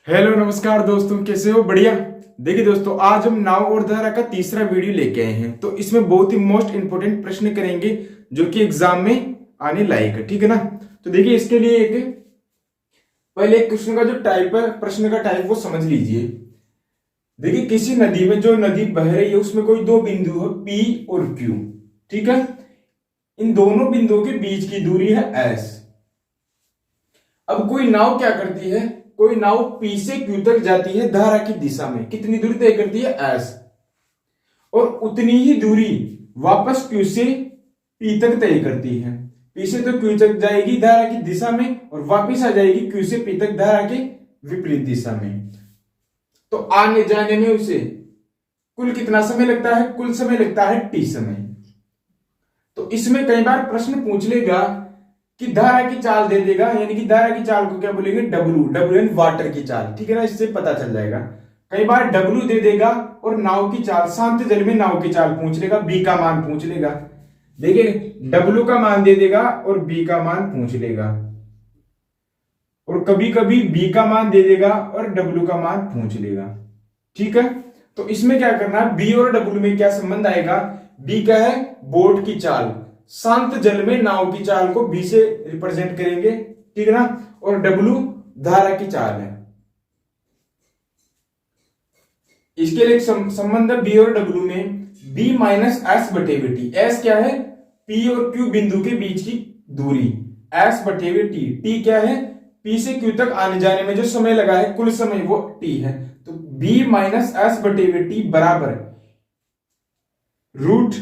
Hello नमस्कार दोस्तों, कैसे हो? बढ़िया। देखिए दोस्तों, आज हम नाव और धारा का तीसरा वीडियो लेके आए हैं। तो इसमें बहुत ही मोस्ट इंपोर्टेंट प्रश्न करेंगे जो कि एग्जाम में आने लायक है, ठीक है ना। तो देखिए, इसके लिए पहले एक क्वेश्चन का जो टाइप है, प्रश्न का टाइप वो समझ लीजिए। देखिए, किसी नदी में जो नदी बह रही है उसमें कोई दो बिंदु है P और Q, ठीक है। इन दोनों बिंदुओं के बीच की दूरी है S। अब कोई नाव क्या करती है, कोई नाव P से Q तक जाती है धारा की दिशा में। कितनी दूरी तय करती है? S। और उतनी ही दूरी वापस Q से P तक तय करती है। P से तो Q तक जाएगी धारा की दिशा में और वापस आ जाएगी Q से P तक धारा के विपरीत दिशा में। तो आने जाने में उसे कुल कितना समय लगता है? कुल समय लगता है T समय। तो इसमें कई बार प्रश्न पूछ लेगा कि धारा की चाल दे देगा, यानी कि धारा की चाल को क्या बोलेंगे? डब्ल्यू वाटर की चाल, ठीक है ना। इससे पता चल जाएगा। कई बार डब्ल्यू दे देगा और नाव की चाल, शांत जल में नाव की चाल पूछ लेगा, बी का मान पूछ लेगा। देखिए, डब्ल्यू का मान दे देगा और बी का मान पूछ लेगा, और कभी कभी बी का मान दे देगा और डब्ल्यू का मान पूछ लेगा, ठीक है। तो इसमें क्या करना है, बी और डब्ल्यू में क्या संबंध आएगा? बी का है बोट की चाल, शांत जल में नाव की चाल को बी से रिप्रेजेंट करेंगे, ठीक है ना। और डब्ल्यू धारा की चाल है। इसके लिए संबंध है बी और डब्ल्यू में, बी माइनस एस बटे टी। एस क्या है? पी और क्यू बिंदु के बीच की दूरी, एस बटे टी। टी क्या है? पी से क्यू तक आने जाने में जो समय लगा है, कुल समय, वो टी है। तो बी माइनस एस बटे टी बराबर रूट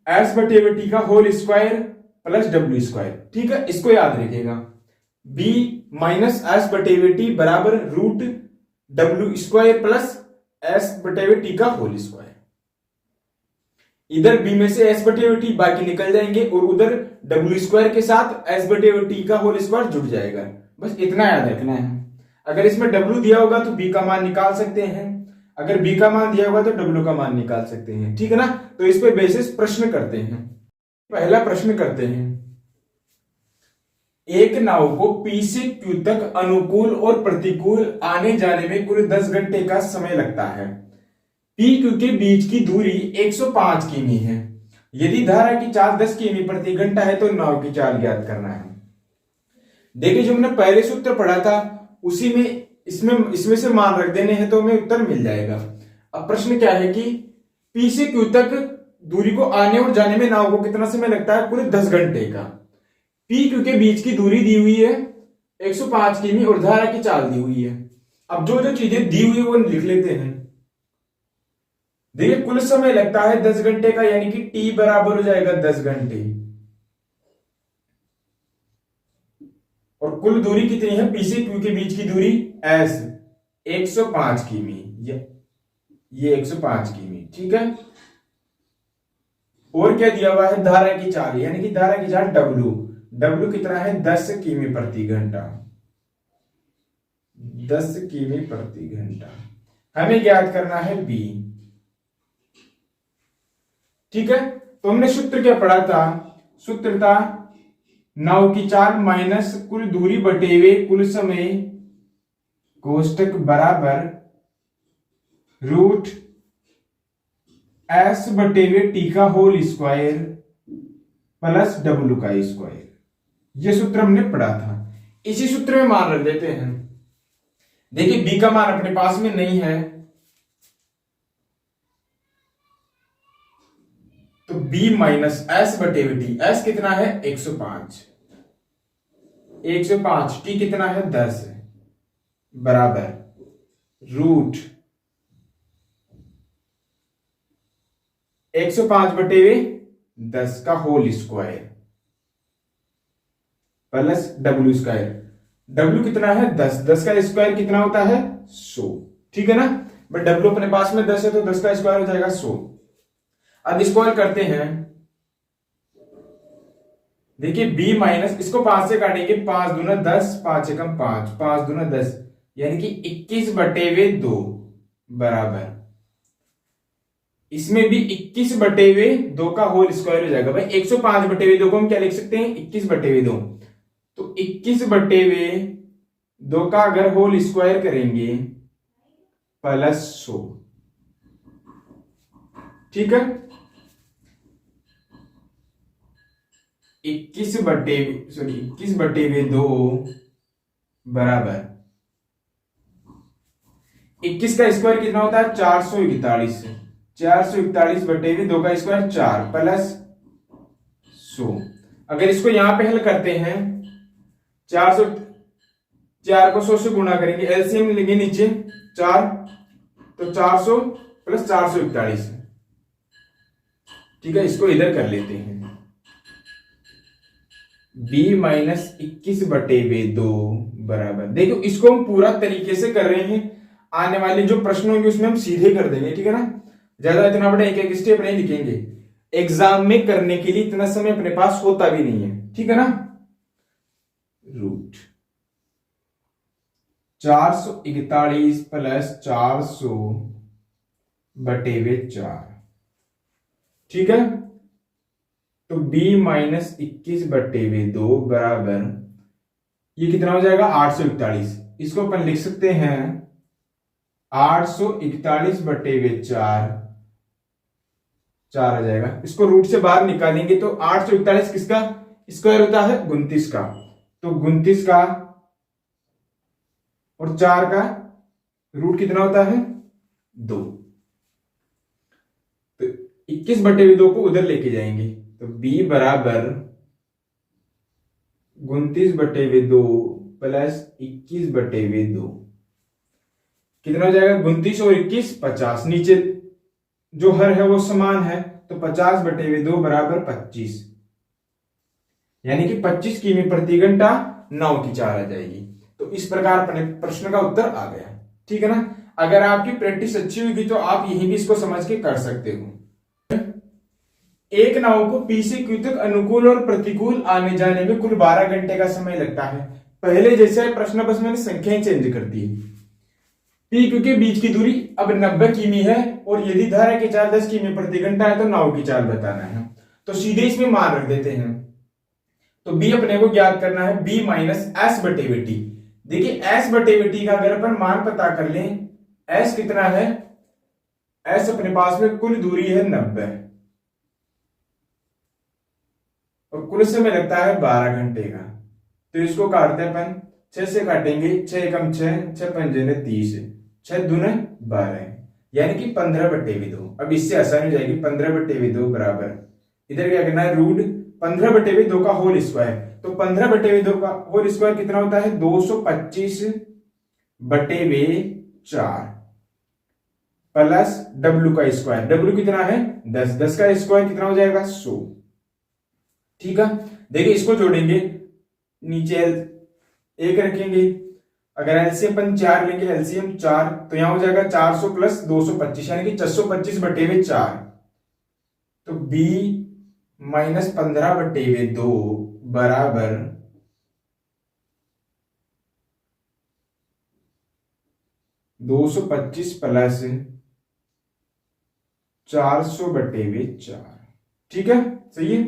एस बटे टी का whole square plus W square, ठीक है। इसको याद रखिएगा, बी माइनस एस बटे टी बराबर root W square plus S बटे टी का होल स्क्वायर। इधर बी में से एस बटे टी बाकी निकल जाएंगे और उधर डब्ल्यू स्क्वायर के साथ एस बटे टी का होल स्क्वायर जुड़ जाएगा। बस इतना याद रखना है। अगर इसमें डब्ल्यू दिया होगा तो बी का मान निकाल सकते हैं, अगर बी का मान दिया होगा तो डब्ल्यू का मान निकाल सकते हैं, ठीक है ना। तो इस पे बेसिस प्रश्न करते हैं। पहला प्रश्न करते हैं, एक नाव को P से Q तक अनुकूल और प्रतिकूल आने जाने में कुल 10 घंटे का समय लगता है। P Q के बीच की दूरी 105 किमी है। यदि धारा की चाल 10 किमी प्रति घंटा है तो नाव की चाल ज्ञात करना है। देखिए, जो हमने पहले सूत्र पढ़ा था उसी में इसमें से मान रख देने हैं तो हमें उत्तर मिल जाएगा। अब प्रश्न क्या है कि P से Q तक दूरी को आने और जाने में नाव को कितना समय लगता है? पूरे 10 घंटे का। P Q के बीच की दूरी दी हुई है 105 किमी और धारा की चाल दी हुई है। अब जो जो चीजें दी हुई है वो लिख लेते हैं। देखिए, कुल समय लगता है 10 घंटे का, यानी कि T बराबर हो जाएगा 10 घंटे। और कुल दूरी कितनी है P से Q के बीच की दूरी? S 105 किमी, ये 105 किमी, ठीक है। और क्या दिया हुआ है? धारा की चाल, यानी कि धारा की चाल W कितना है? 10 किमी प्रति घंटा, 10 किमी प्रति घंटा। हमें ज्ञात करना है B, ठीक है। तो हमने सूत्र क्या पढ़ा था? सूत्र था नाव की चाल माइनस कुल दूरी बटे हुए कुल समय कोष्टक बराबर रूट एस बटे टी का होल स्क्वायर प्लस डब्ल्यू का स्क्वायर। ये सूत्र हमने पढ़ा था। इसी सूत्र में मान रख देते हैं। देखिए, बी का मान अपने पास में नहीं है तो b माइनस एस बटे टी। एस कितना है? 105, 105। टी कितना है? 10 बराबर रूट 105 बटे 10 का whole square plus W square. W कितना है? 10। 10 का स्क्वायर कितना होता है? 100, ठीक है ना। बट डब्ल्यू अपने पास में 10 है तो 10 का स्क्वायर हो जाएगा 100। अब स्क्वायर करते हैं। देखिए, b माइनस, इसको 5 से काटेंगे, 5 दूना 10, 5 एकम 5, 5 दूना 10, यानी कि 21 बटे 2 बराबर, इसमें भी 21 बटे 2 का होल स्क्वायर हो जाएगा। भाई 105 बटे 2 को हम क्या लिख सकते हैं? 21 बटे 2। तो 21 बटे 2 का अगर होल स्क्वायर करेंगे प्लस 100। ठीक है, 21/2 बराबर 21 का स्क्वायर कितना होता है 441। 441/2 का स्क्वायर 4 प्लस 100। अगर इसको यहां पे हल करते हैं 4 को 100 से गुणा करेंगे, एलसीएम लेंगे नीचे 4, तो 400 प्लस 441। ठीक है, इसको इधर कर लेते हैं। b-21/2 बराबर, देखो इसको हम पूरा तरीके से कर रहे हैं, आने वाले जो प्रश्न होंगे उसमें हम सीधे कर देंगे। ठीक है ना, ज्यादा इतना बड़ा एक एक स्टेप नहीं लिखेंगे, एग्जाम में करने के लिए इतना समय अपने पास होता भी नहीं है। ठीक है ना, रूट 441 प्लस 400/4। ठीक है, तो b-21/2 बराबर ये कितना हो जाएगा 841। इसको अपन लिख सकते हैं 841/4, 4 आ जाएगा। इसको रूट से बाहर निकालेंगे तो 841 किसका स्क्वायर होता है 29 का, तो 29 का और 4 का रूट कितना होता है 2। तो 21/2 को उधर लेके जाएंगे, तो b बराबर 29/2 प्लस 21/2 कितना हो जाएगा 29 और 21 50। नीचे जो हर है वो समान है, तो 50/2 बराबर 25, यानी कि 25 किमी प्रति घंटा 9 की 4 आ जाएगी। तो इस प्रकार अपने प्रश्न का उत्तर आ गया। ठीक है ना, अगर आपकी प्रैक्टिस अच्छी होगी तो आप यहीं भी इसको समझ के कर सकते हो। एक नाव को P से Q तक अनुकूल और प्रतिकूल आने जाने में कुल 12 घंटे का समय लगता है। पहले जैसे प्रश्न बस मैंने संख्याएं चेंज कर दी। P Q के बीच की दूरी अब 90 किमी है और यदि धारा की चाल 10 किमी प्रति घंटा है तो नाव की चाल बताना है। तो सीधे इसमें मान रख देते हैं। तो B अपने को ज्ञात करना है B माइनस S/T। देखिए S/T का अगर अपन मान पता कर लें, S कितना है, S अपने पास में कुल दूरी है 90 और कुल समय लगता है 12 घंटे का। तो इसको काटते हैं अपन, 6 से काटेंगे, 6 एकम 6, 6 पंजे 30, 6 दूने 12, यानी कि 15/2। अब इससे आसानी हो जाएगी, 15/2 बराबर इधर क्या करना है रूट 15/2 का होल स्क्वायर। तो 15/2 का होल स्क्वायर कितना होता है 225/4 प्लस W का स्क्वायर। W कितना है 10, 10 का स्क्वायर कितना हो जाएगा 100। ठीक है, देखिए इसको जोड़ेंगे, नीचे एक रखेंगे, अगर एलसीएम अपन 4 लेंगे, एलसीएम 4, तो यहां हो जाएगा 400 प्लस 225 यानी कि 625/4। तो B माइनस 15/2 बराबर 225 प्लस 400/4। ठीक है, सही है।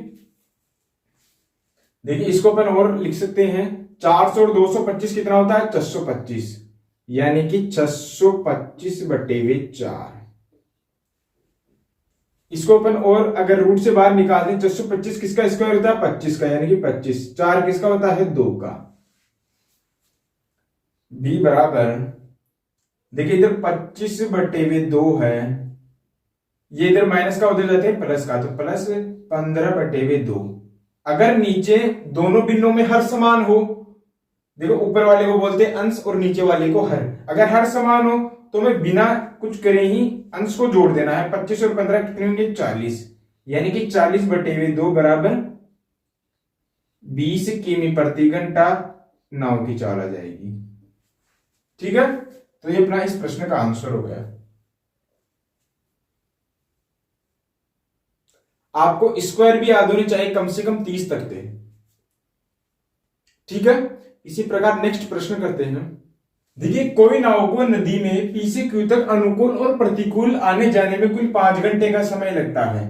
देखिए इसको अपन और लिख सकते हैं, 400 और 225 कितना होता है 625, यानी कि 625/4। इसको अपन और अगर रूट से बाहर निकाल दें, 625 किसका स्क्वायर होता है 25 का, यानी कि 25, 4 किसका होता है 2 का। B बराबर, देखिए इधर 25/2 है, ये इधर माइनस का उधर जाते हैं प्लस का, तो प्लस 15/2। अगर नीचे दोनों बिंदुओं में हर समान हो, देखो ऊपर वाले को बोलते हैं अंश और नीचे वाले को हर, अगर हर समान हो तो मैं बिना कुछ करे ही अंश को जोड़ देना है। 25 और 15 कितने होंगे 40, यानी कि 40/2 बराबर 20 किमी प्रति घंटा 9 की चाल आ जाएगी। ठीक है, तो ये अपना इस प्रश्न का आंसर हो गया। आपको स्क्वायर भी याद होने चाहिए, कम से कम 30 तक थे। ठीक है, इसी प्रकार नेक्स्ट प्रश्न करते हैं। देखिए कोई नाव को नदी में P से Q तक अनुकूल और प्रतिकूल आने जाने में कुल 5 घंटे का समय लगता है।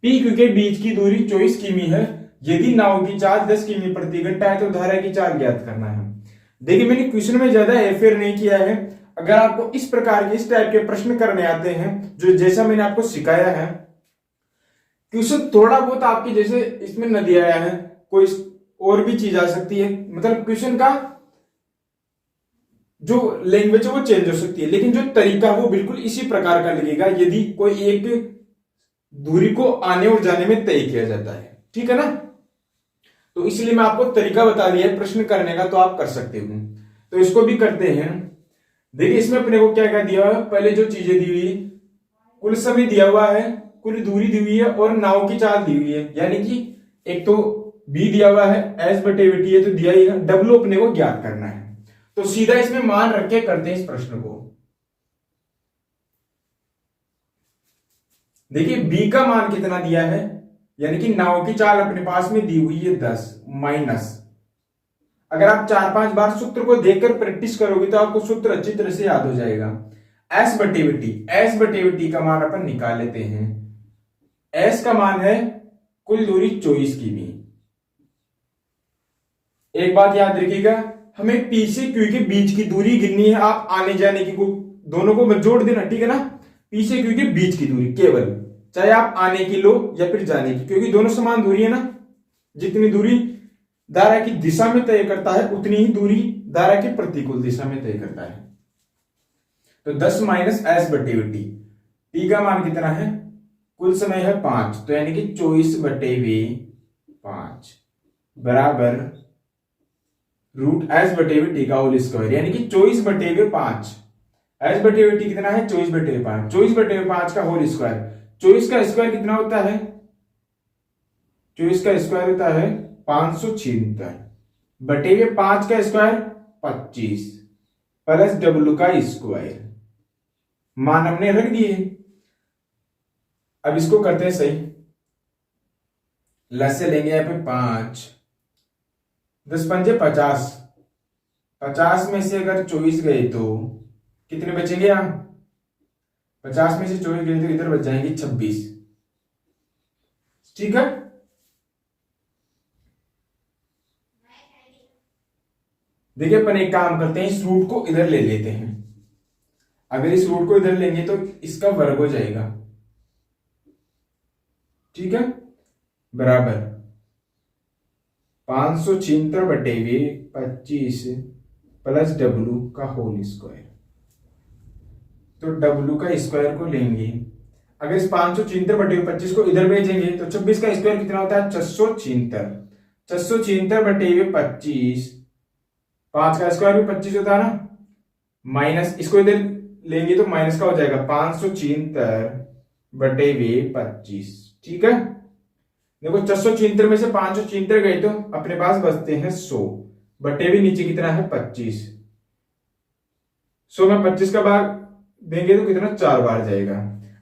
P Q के बीच की दूरी 24 किमी है। यदि नाव की चाल 10 किमी प्रति घंटा है तो धारा की चाल ज्ञात करना है। देखिए मैंने क्वेश्चन में ज्यादा एफेयर नहीं किया है, अगर आपको इस प्रकार के इस टाइप के प्रश्न करने आते हैं जो जैसा मैंने आपको सिखाया है, क्वेश्चन थोड़ा बहुत आपके जैसे इसमें न दिया है, कोई और भी चीज आ सकती है, मतलब क्वेश्चन का जो लैंग्वेज है वो चेंज हो सकती है, लेकिन जो तरीका वो बिल्कुल इसी प्रकार का लगेगा यदि कोई एक दूरी को आने और जाने में तय किया जाता है। ठीक है ना, तो इसलिए मैं आपको तरीका बता दिया है प्रश्न करने का, तो आप कर सकते हो। तो इसको भी करते हैं। देखिए इसमें अपने को क्या क्या दिया हुआ है, पहले जो चीजें दी हुई, कुल समय दिया हुआ है, कुल दूरी दी हुई है और नाव की चाल दी हुई है, यानी कि एक तो बी दिया हुआ है, एस बटे वी है तो दिया ही है, डब्ल्यू अपने को ज्ञात करना है। तो सीधा इसमें मान रख के करते हैं इस प्रश्न को। देखिए बी का मान कितना दिया है, यानी कि नाव की चाल अपने पास में दी हुई है 10 माइनस, अगर आप 4-5 बार सूत्र को देखकर प्रैक्टिस करोगे तो आपको सूत्र अच्छी तरह से याद हो जाएगा। एस बटे वी का मान अपन निकाल लेते हैं। एस का मान है कुल दूरी 24 किमी। एक बात याद रखिएगा, हमें पी से क्यू के बीच की दूरी गिननी है। आप आने जाने की दोनों को मत जोड़ देना, ठीक है ना। पी से क्यू के बीच की दूरी केवल, चाहे आप आने की लो या फिर जाने की, क्योंकि दोनों समान दूरी है ना। जितनी दूरी धारा की दिशा में तय करता है उतनी ही दूरी धारा की प्रतिकूल दिशा में तय करता है। तो 10 माइनस एस बटे वी, टी का मान कितना है, कुल समय है 5, तो यानी कि 24 बटे वी 5 बराबर रूट एस बटे वी टी का होल स्क्वायर, यानी कि 24 बटे वी 5। एस बटे वी टी कितना है, 24 बटे वी 5, 24 बटे वी 5 का होल स्क्वायर। 24 का स्क्वायर कितना होता है, 24 का स्क्वायर होता है 576 बटे वी 5 का स्क्वायर 25 प्लस डब्ल्यू का स्क्वायर, मान हमने रख दिए। अब इसको करते हैं सही, लस से लेंगे यहां पे 5, 10 पंजे 50, 50 में से अगर 24 गए तो कितने बचेंगे, यहां 50 में से 24 गए तो इधर बच जाएंगे 26। ठीक है, देखिए अपन एक काम करते हैं, इस रूट को इधर ले लेते हैं। अगर इस रूट को इधर लेंगे तो इसका वर्ग हो जाएगा, ठीक है, बराबर 576 बटे 25 प्लस डब्ल्यू का होल स्क्वायर। तो डब्ल्यू का स्क्वायर को लेंगे, अगर इस 576 बटे 25 को इधर भेजेंगे तो 26 का स्क्वायर कितना होता है, 676, 676 बटे 25, 5 का स्क्वायर भी 25 होता है ना, माइनस इसको इधर लेंगे तो माइनस का हो जाएगा 576 बटे 25। ठीक है, देखो 676 में से 576 गए तो अपने पास बचते हैं 100 बटे भी नीचे कितना है 25। 100 में 25 का भाग देंगे तो कितना 4 बार जाएगा।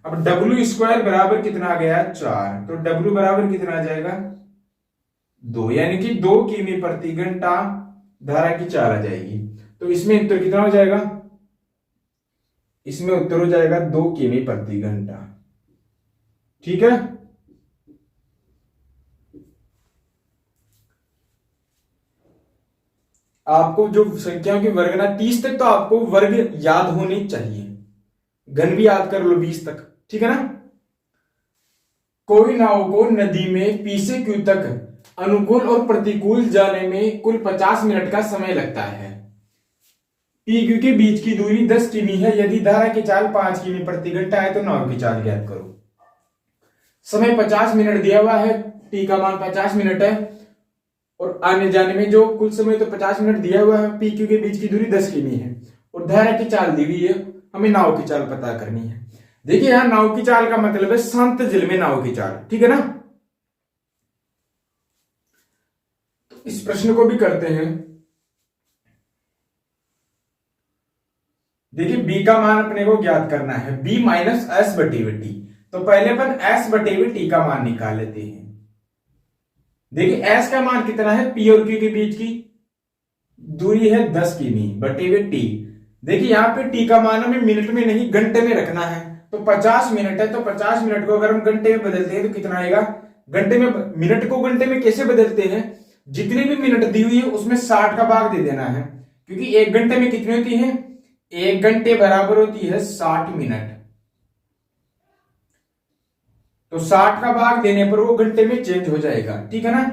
अब डब्ल्यू स्क्वायर बराबर कितना आ गया 4, तो डब्ल्यू बराबर कितना आ जाएगा 2, यानी कि 2 किमी प्रति घंटा धारा की चाल आ जाएगी। तो इसमें उत्तर कितना हो जाएगा, इसमें उत्तर हो जाएगा 2 किमी प्रति घंटा। ठीक है, आपको जो संख्याओं की वर्गना 30 तक तो आपको वर्ग याद होनी चाहिए, घन भी याद कर लो 20 तक। ठीक है ना, कोई नाव को नदी में पी से क्यू तक अनुकूल और प्रतिकूल जाने में कुल 50 मिनट का समय लगता है। पी क्यू के बीच की दूरी 10 किमी है, यदि धारा की चाल 5 किमी प्रति घंटा है तो नाव की चाल ज्ञात करो। समय 50 मिनट दिया हुआ है, टी का मान 50 मिनट है और आने जाने में जो कुल समय तो 50 मिनट दिया हुआ है। पी क्यू के बीच की दूरी 10 किमी है और धारा की चाल दी हुई है, हमें नाव की चाल पता करनी है। देखिए यहां नाव की चाल का मतलब है शांत जल में नाव की चाल। ठीक है ना, तो इस प्रश्न को भी करते हैं। देखिए बी का मान अपने को ज्ञात करना है, बी माइनस एस बटे वी टी। तो पहले अपन एस बटे वी टी का मान निकाल लेते हैं। देखिए एस का मान कितना है, पी और क्यू के बीच की दूरी है 10 किमी बटे वी टी। देखिए यहां पे टी का मान हमें मिनट में नहीं घंटे में रखना है, तो 50 मिनट है, तो 50 मिनट को अगर हम घंटे में बदलते हैं तो कितना आएगा, घंटे में, मिनट को घंटे में कैसे बदलते हैं, जितनी भी मिनट दी हुई है उसमें 60 का भाग दे देना है, क्योंकि 1 घंटे में कितनी होती है 1 घंटे बराबर होती है 60 मिनट। तो 60 का भाग देने पर वो घंटे में चेंज हो जाएगा, ठीक है ना।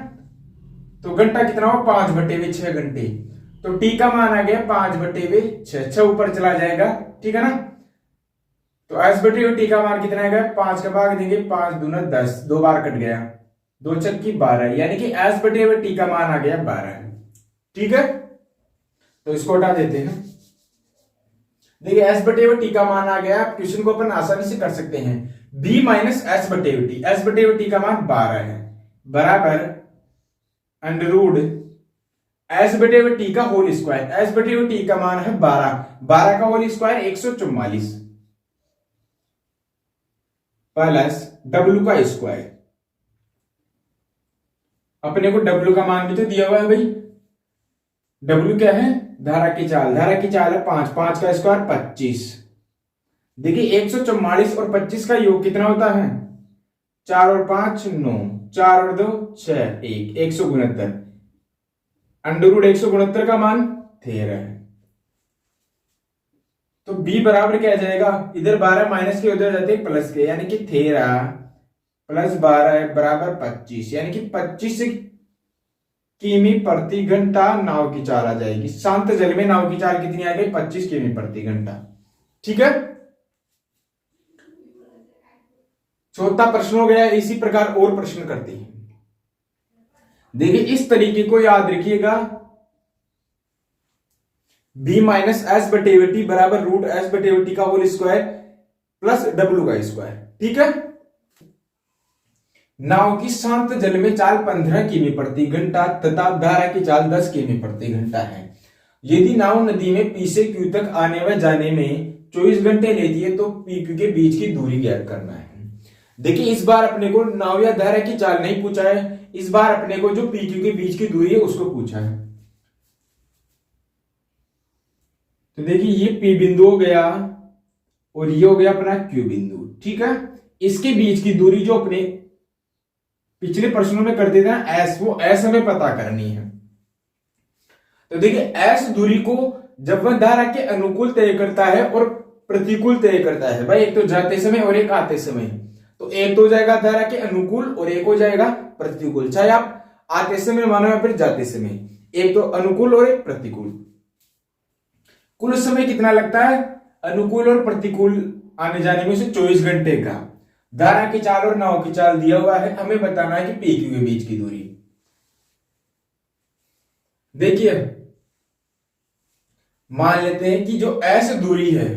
तो घंटा कितना हो, 5/6 घंटे। तो टी का मान आ गया 5/6, 6 ऊपर चला जाएगा, ठीक है ना। तो S/T का मान कितना आएगा, 5 का भाग देंगे, 5 दूना 10, 2 बार कट गया, 2 छक्की 12, यानी कि S/T का मान आ गया 12, ठीक है। तो इसको हटा देते हैं। देखिए S/T का मान आ गया। क्वेश्चन को अपन आसानी से कर सकते हैं, B माइनस S/T, S/T का मान 12 है, बराबर अंडररूट S/T का होल स्क्वायर। S/T का मान है 12, 12 का होल स्क्वायर 144 प्लस W का स्क्वायर। अपने को W का मान भी तो दिया हुआ है भाई। W क्या है, धारा की चाल, धारा की चाल है 5, 5 का स्क्वायर 25। देखिए 144 और 25 का योग कितना होता है, 4 और 5 9, 4 और 2 6, 1, 169। अंडररूट 169 का मान 13 है। तो B बराबर क्या आ जाएगा, इधर 12 माइनस के उधर जाते प्लस के, यानी कि 13 प्लस 12 बराबर 25, यानी कि 25 किमी प्रति घंटा नाव की चाल आ जाएगी। शांत जल में नाव की चाल कितनी आ गई, 25 किमी प्रति घंटा, ठीक है। चौथा प्रश्न हो गया। इसी प्रकार और प्रश्न करते हैं। देखिए इस तरीके को याद रखिएगा, B माइनस S/T बराबर रूट S/T का होल स्क्वायर प्लस W का स्क्वायर, ठीक है। नाव की शांत जल में चाल 15 किमी प्रति घंटा तथा धारा की चाल 10 किमी प्रति घंटा है। यदि नाव नदी में P से Q तक आने व जाने में 24 घंटे लेती है तो PQ के बीच की दूरी ज्ञात करना है। देखिए इस बार अपने को नाव या धारा की चाल नहीं पूछा है, इस बार अपने को जो PQ के बीच की दूरी है उसको पूछा है। तो देखिए ये P बिंदु हो गया और ये हो गया अपना Q बिंदु, ठीक है। इसके बीच की दूरी जो अपने पिछले प्रश्नों में करते थे ना S, वो S हमें पता करनी है। तो देखिए S दूरी को जब वह धारा के अनुकूल तय करता है और प्रतिकूल तय करता है, भाई एक तो जाते समय और एक आते समय, तो एक तो हो जाएगा धारा के अनुकूल और एक हो जाएगा प्रतिकूल, चाहे आप आते समय मानो या फिर जाते समय, एक तो अनुकूल और एक प्रतिकूल। कुल समय कितना लगता है अनुकूल और प्रतिकूल आने जाने में से 24 घंटे का। धारा की चाल और नाव की चाल दिया हुआ है, हमें बताना है कि PQ के बीच की दूरी। देखिए मान लेते हैं कि जो S दूरी है,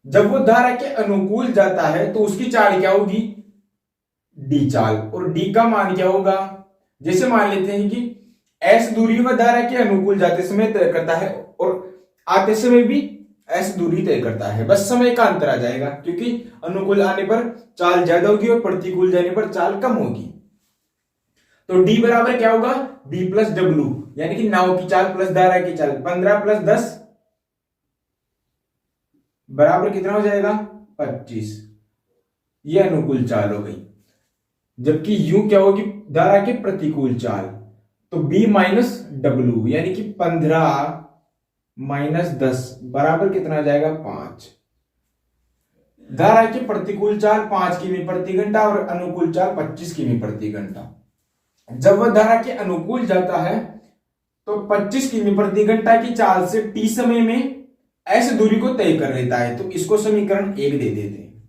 जब वो धारा के अनुकूल जाता है तो उसकी चाल क्या होगी, D चाल, और D का मान क्या होगा, जैसे मान लेते हैं कि S दूरी वह धारा के अनुकूल जाते समय तय करता है और आते समय भी S दूरी तय करता है, बस समय का अंतर आ जाएगा, क्योंकि अनुकूल आने पर चाल ज्यादा होगी और प्रतिकूल जाने पर चाल कम होगी। तो D बराबर क्या होगा, B प्लस W, यानी कि नाव की चाल प्लस धारा की चाल, 15 प्लस 10 बराबर कितना हो जाएगा 25। ये अनुकूल चाल हो गई। जबकि U क्या होगी, धारा की प्रतिकूल चाल, तो B माइनस W, यानी कि 15 माइनस 10 बराबर कितना आ जाएगा 5। धारा की प्रतिकूल चाल 5 किमी प्रति घंटा और अनुकूल चाल 25 किमी प्रति घंटा। जब वह धारा के अनुकूल जाता है तो 25 किमी प्रति घंटा की चाल से T समय में S दूरी को तय कर लेता है, तो इसको समीकरण 1 दे देते हैं।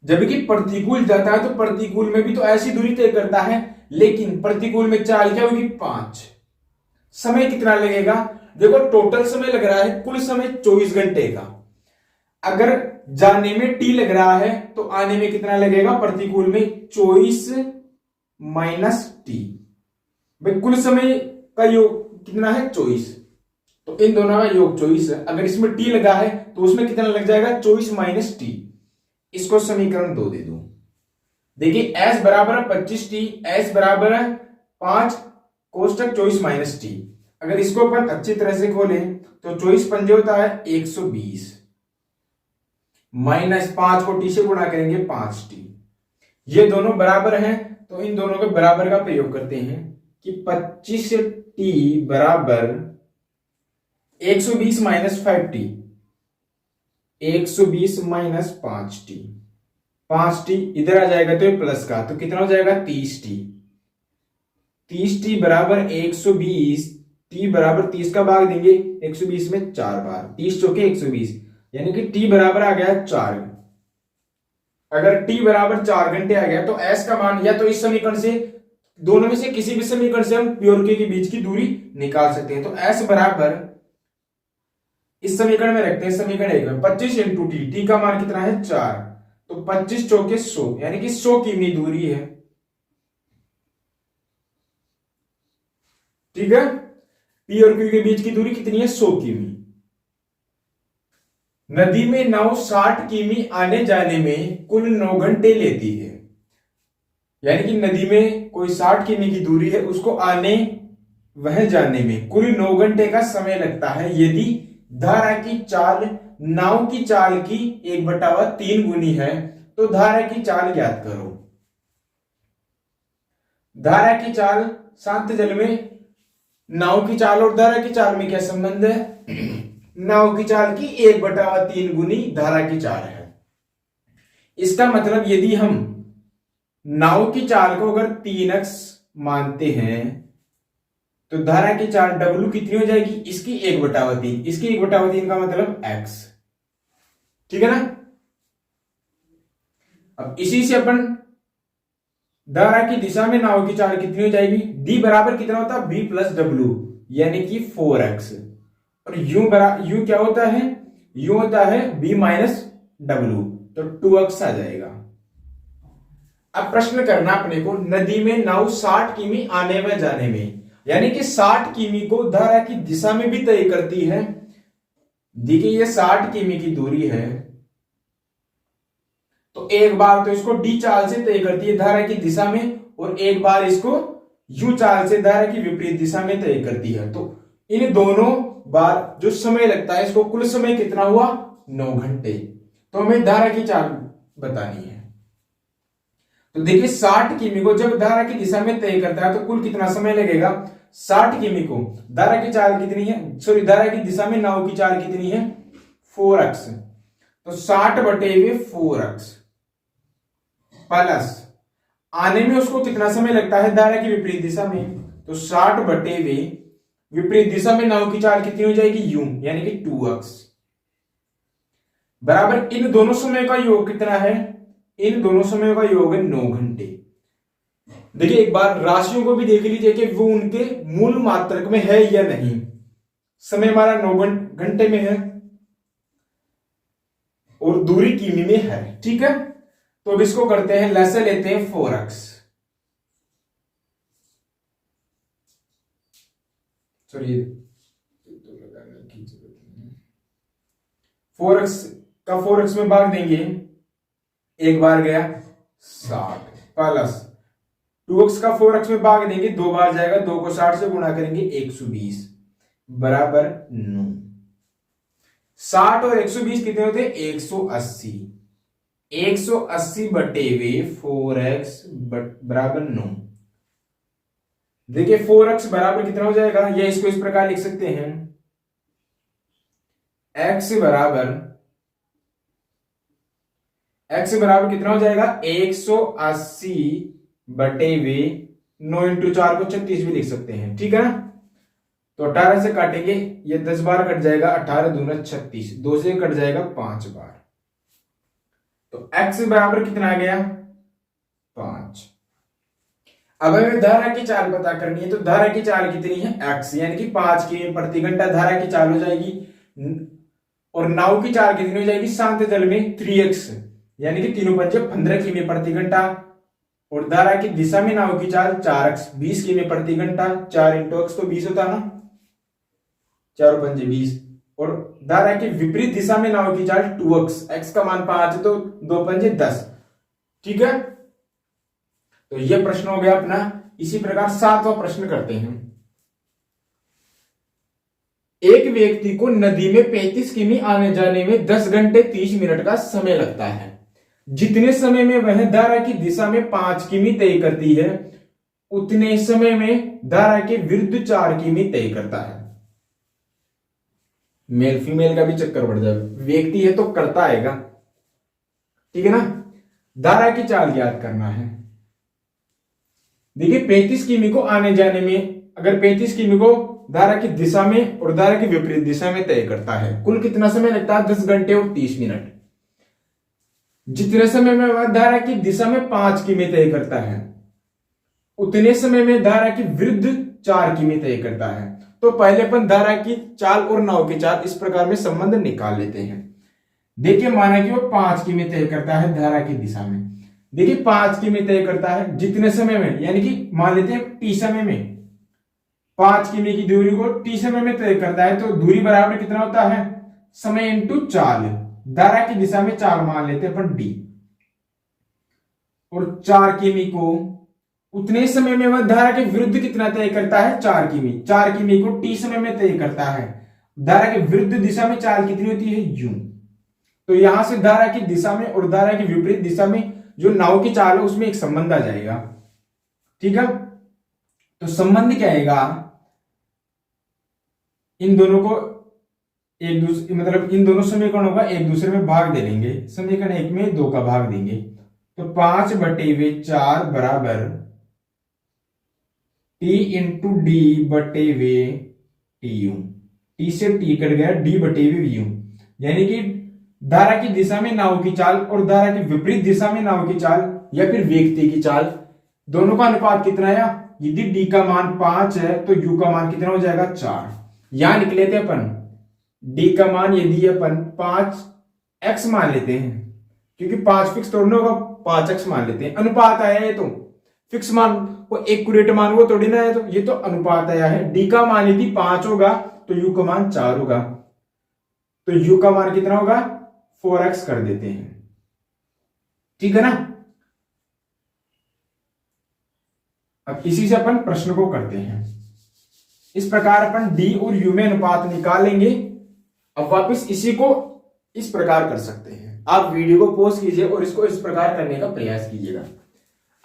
जबकि प्रतिकूल जाता है तो प्रतिकूल में भी तो ऐसी दूरी तय करता है, लेकिन प्रतिकूल में चाल क्या होगी 5। समय कितना लगेगा, देखो टोटल समय लग रहा है कुल समय 24 घंटे का। अगर जाने में T लग रहा है तो आने में कितना लगेगा, प्रतिकूल में 24 माइनस T, भाई कुल समय का योग कितना है 24, तो इन दोनों का योग 24 है। अगर इसमें T लगा है तो उसमें कितना लग जाएगा 24 माइनस T, इसको समीकरण 2 दे दो। देखिए S बराबर है 25T, S बराबर है 5 कोष्टक 24 माइनस T। अगर इसको अपन अच्छी तरह से खोलें तो 24 पंजे होता है 120, माइनस 5 को T से गुणा करेंगे 5T। ये दोनों बराबर हैं तो इन दोनों के बराबर का प्रयोग करते हैं कि 25T बराबर 120 minus 5t, 120 minus 5t, 5t इधर आ जाएगा तो ये प्लस का, तो कितना हो जाएगा 30t, 30t बराबर 120, t बराबर 30 का भाग देंगे 120 में 4 बार, 30 चौके 120, यानी कि t बराबर आ गया 4। अगर t बराबर 4 घंटे आ गया तो s का मान या तो इस समीकरण से, दोनों में से किसी भी समीकरण से हम P और Q के बीच की दूरी निकाल सकते हैं। तो s बराबर इस समीकरण में रखते हैं, समीकरण 1 में 25 इंटू टी, टी का मान कितना है 4, तो 25 चौके 100, यानी कि 100 किमी दूरी है। ठीक है, पी और क्यू के बीच की दूरी कितनी है 100 किमी। नदी में नाव 60 किमी आने जाने में कुल 9 घंटे लेती है, यानी कि नदी में कोई 60 किमी की दूरी है, उसको आने वह जाने में कुल 9 घंटे का समय लगता है यदि धारा की चाल नाव की चाल की 1/3 गुनी है, तो धारा की चाल ज्ञात करो। धारा की चाल, शांत जल में नाव की चाल और धारा की चाल में क्या संबंध है? नाव की चाल की 1/3 गुनी धारा की चाल है। इसका मतलब यदि हम नाव की चाल को अगर 3x मानते हैं तो धारा की चाल W कितनी हो जाएगी? इसकी 1/3, इसकी 1/3 का मतलब x। ठीक है ना। अब इसी से अपन धारा की दिशा में नाव की चाल कितनी हो जाएगी? d बराबर कितना होता है? b प्लस डब्ल्यू, यानी कि 4x। और u क्या होता है? u होता है b माइनस डब्ल्यू, तो 2x आ जाएगा। अब प्रश्न करना अपने को, नदी में नाव 60 किमी आने व जाने में, यानी कि 60 किमी को धारा की दिशा में भी तय करती है। देखिए ये 60 किमी की दूरी है, तो एक बार तो इसको डी चाल से तय करती है धारा की दिशा में, और एक बार इसको यू चाल से धारा की विपरीत दिशा में तय करती है। तो इन दोनों बार जो समय लगता है, इसको कुल समय कितना हुआ? 9 घंटे। तो हमें धारा की चाल बतानी है। तो देखिए 60 किमी को जब धारा की दिशा में तय करता है तो कुल कितना समय लगेगा? 60 किमी को धारा की चाल कितनी है, सॉरी धारा की दिशा में नाव की चाल कितनी है? 4x। तो 60/4x प्लस आने में उसको कितना समय लगता है धारा की विपरीत दिशा में, तो 60/, विपरीत दिशा में नाव की चाल कितनी हो जाएगी? u, यानी कि 2x बराबर इन दोनों समय का योग कितना है? इन दोनों समयों का योग है 9 घंटे। देखिए एक बार राशियों को भी देख लीजिए कि वो उनके मूल मात्रक में है या नहीं। समय हमारा 9 घंटे में है और दूरी किमी में है। ठीक है, तो अब इसको करते हैं, लसा लेते हैं 4x, सॉरी 4x का 4x में भाग देंगे, एक बार गया 60 प्लस 2x का 4x में भाग देंगे, 2 बार जाएगा, 2 को 60 से गुणा करेंगे 120 बराबर 9। 60 और 120 कितने होते हैं? 180। 180/4x बराबर 9। देखिए 4x बराबर कितना हो जाएगा, या इसको इस प्रकार लिख सकते हैं, x बराबर कितना हो जाएगा? 180/9 इंटू 4 को 36 भी लिख सकते हैं। ठीक है ना। तो 18 से काटेंगे, ये 10 बार कट जाएगा, 18 दूना 36, 2 से कट जाएगा 5 बार, तो x बराबर कितना आ गया? 5। अब हमें धारा की चाल पता करनी है, तो धारा की चाल कितनी है? x, यानी कि 5 किमी प्रति घंटा धारा की चाल हो जाएगी, और नाव की चाल कितनी हो जाएगी? शांत जल में 3x, यानी कि 3 पंजे 15 किमी प्रति घंटा, और धारा की दिशा में नाव की चाल 4x, 20 किमी प्रति घंटा, 4 इंटू x तो 20 होता ना, 4 पंजे 20, और धारा की विपरीत दिशा में नाव की चाल 2x, x का मान 5 तो 2 पंजे 10। ठीक है, तो यह प्रश्न हो गया अपना। इसी प्रकार 7वां प्रश्न करते हैं। एक व्यक्ति को नदी में 35 किमी आने जाने में 10 घंटे 30 मिनट का समय लगता है। जितने समय में वह धारा की दिशा में 5 किमी तय करती है, उतने समय में धारा के विरुद्ध 4 किमी तय करता है। मेल फीमेल का भी चक्कर बढ़ जाएगा, व्यक्ति है तो करता आएगा, ठीक है ना। धारा की चाल याद करना है। देखिए 35 किमी को आने जाने में, अगर 35 किमी को धारा की दिशा में और धारा की विपरीत दिशा में तय करता है, कुल कितना समय लगता है? 10 घंटे और 30 मिनट। जितने समय में वह धारा की दिशा में 5 किमी तय करता है, उतने समय में धारा की विरुद्ध 4 किमी तय करता है। तो पहले अपन धारा की चाल और नाव की चाल इस प्रकार में संबंध निकाल लेते हैं। देखिए माना कि वो 5 किमी तय करता है धारा की दिशा में। देखिए 5 किमी तय करता है जितने समय में, यानी कि मान लेते हैं टी समय में 5 किमी की दूरी को टी समय में तय करता है, तो दूरी बराबर कितना होता है? समय इंटू चाल। धारा की दिशा में 4 मान लेते हैं अपन डी, और 4 किमी को उतने समय में वह धारा के विरुद्ध कितना तय करता है? 4 किमी। 4 किमी को टी समय में तय करता है। धारा के विरुद्ध दिशा में चाल कितनी होती है? यू। तो यहां से धारा की दिशा में और धारा की विपरीत दिशा में जो नाव की चाल है उसमें एक संबंध आ जाएगा, ठीक है। तो संबंध क्या आएगा? इन दोनों को एक दूसरे, मतलब इन दोनों समीकरणों का एक दूसरे में भाग दे लेंगे। समीकरण 1 में 2 का भाग देंगे, तो 5/4 बराबर टी इंटू डी बटे वे टी यू। टी से टी कट गया, डी बटे वे यू। यानी कि धारा की दिशा में नाव की चाल और धारा की विपरीत दिशा में नाव की चाल या फिर व्यक्ति की चाल, दोनों का अनुपात कितना आया? यदि डी का मान 5 है तो यू का मान कितना हो जाएगा? 4। यहां निकले थे अपन डी का मान, यदि अपन 5x मान लेते हैं, क्योंकि 5 फिक्स तोड़ने होगा, 5x मान लेते हैं। अनुपात आया है तो फिक्स मान वो एक्यूरेट मान वो थोड़ी ना है, तो ये तो अनुपात आया है। डी का मान यदि 5 होगा तो यू का मान 4 होगा, तो यू का मान कितना होगा? 4x कर देते हैं, ठीक है ना। अब इसी से अपन प्रश्न को करते हैं। इस प्रकार अपन डी और यू में अनुपात निकालेंगे। अब वापस इसी को इस प्रकार कर सकते हैं। आप वीडियो को पॉज कीजिए और इसको इस प्रकार करने का प्रयास कीजिएगा।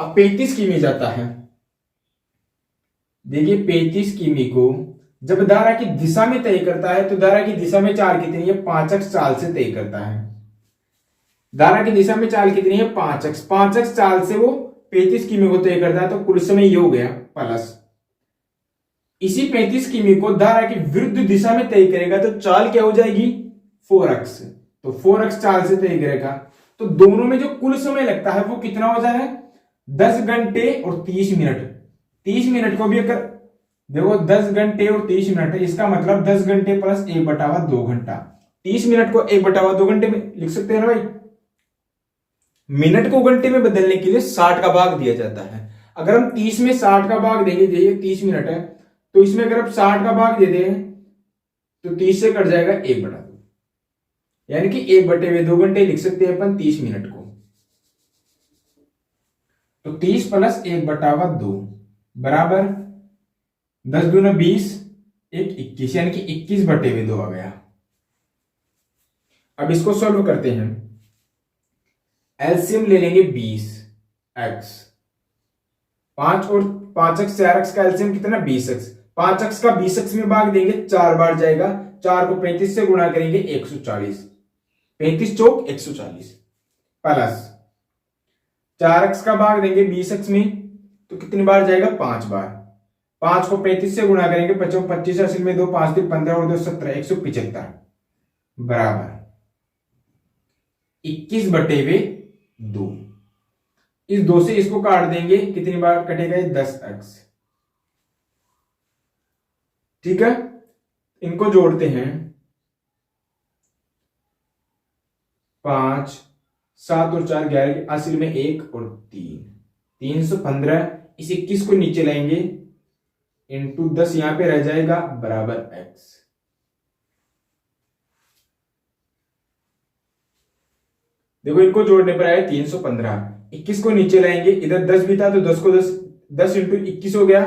अब 35 किमी जाता है। देखिए 35 किमी को जब धारा की दिशा में तय करता है, तो धारा की दिशा में चाल कितनी है? 5x चाल से तय करता है। धारा की दिशा में चाल कितनी है? 5x। 5x चाल से वो 35 किमी को तय करता है, तो कुल समय ये हो गया प्लस। इसी 35 किमी को धारा की विरुद्ध दिशा में तय करेगा, तो चाल क्या हो जाएगी? 4x। तो 4x चाल से तय करेगा, तो दोनों में जो कुल समय लगता है वो कितना हो जाए? 10 घंटे और 30 मिनट। 30 मिनट को भी अगर देखो 10 घंटे और 30 मिनट है, इसका मतलब 10 घंटे प्लस 1/2 घंटा। 30 मिनट को 1/2 घंटे में लिख सकते हैं ना भाई। मिनट को घंटे में बदलने के लिए 60 का भाग दिया जाता है। अगर हम 30 में 60 का भाग देंगे, देखिए 30 मिनट है, तो इसमें अगर आप 60 का भाग दे दें तो 30 से कट जाएगा 1/2, यानी कि 1/2 घंटे लिख सकते हैं अपन 30 मिनट को। तो 30 प्लस 1/2 बराबर 10 दूना 20, 1 21, यानी कि 21/2 आ गया। अब इसको सॉल्व करते हैं। एलसीएम ले लेंगे 20x, 5 और 5x 4x का एलसीएम कितना? 20x। 5x का 20x में भाग देंगे, 4 बार जाएगा। 4 को 35 से गुणा करेंगे, 140। 35 चौक 140 प्लस 4x का भाग देंगे 20x में, तो कितनी बार जाएगा? 5 बार। 5 को 35 से गुणा करेंगे, 25 25 असल में 2 5 3 15 और 2 17, 175 बराबर 21/2। इस 2 से इसको काट देंगे, कितनी बार कटेगा? 10x, ठीक है। इनको जोड़ते हैं, 5 7 और 4 11, असल में 1 और 3, 315। इस 21 को नीचे लाएंगे, इंटू 10 यहां पे रह जाएगा, बराबर x। देखो इनको जोड़ने पर आया 315। 21 को नीचे लाएंगे, इधर 10 भी था तो 10 को 10 इंटू 21 हो गया,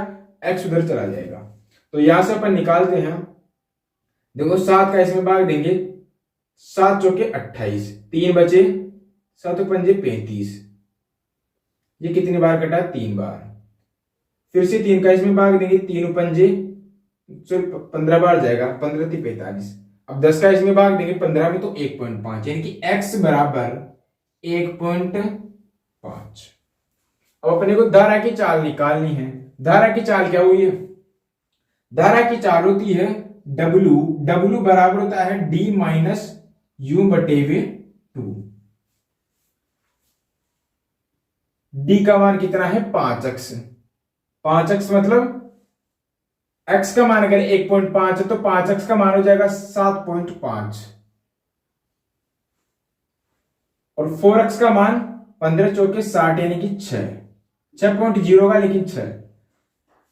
x उधर चला जाएगा। तो यहां से अपन निकालते हैं। देखो 7 का इसमें भाग देंगे, 7 चौके 28, 3 बचे, 7 पंजे 35। ये कितनी बार कटा? 3 बार। फिर से 3 का इसमें भाग देंगे, 3 पंजे 15 बार जाएगा, 15 × 45, अब 10 का इसमें भाग देंगे 15 में तो 1.5, यानी कि x बराबर 1.5। अब अपने को धारा की चाल निकालनी है। धारा की चाल क्या हुई है? धारा की चाल होती है W बराबर होता है D माइनस U बटे वे 2। D का मान कितना है? 5x। 5x मतलब x का मान अगर 1.5 है तो 5x का मान हो जाएगा 7.5 और 4x का मान 15 चौके 60 यानी कि 6.0 का, लेकिन 6।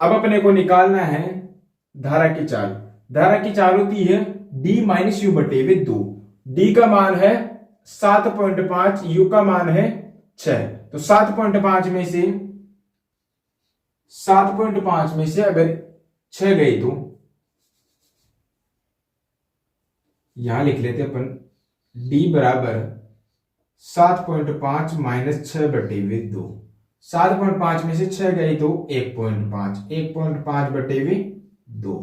अब अपने को निकालना है धारा की चाल। धारा की चाल होती है D माइनस यू बटे वे 2। D का मान है 7.5, U का मान है 6। तो 7.5 में से अगर 6 गई तो यहां लिख लेते अपन D बराबर 7.5 माइनस 6 बटे वे 2। 7.5 में से 6 गई तो 1.5 बटे वे 2।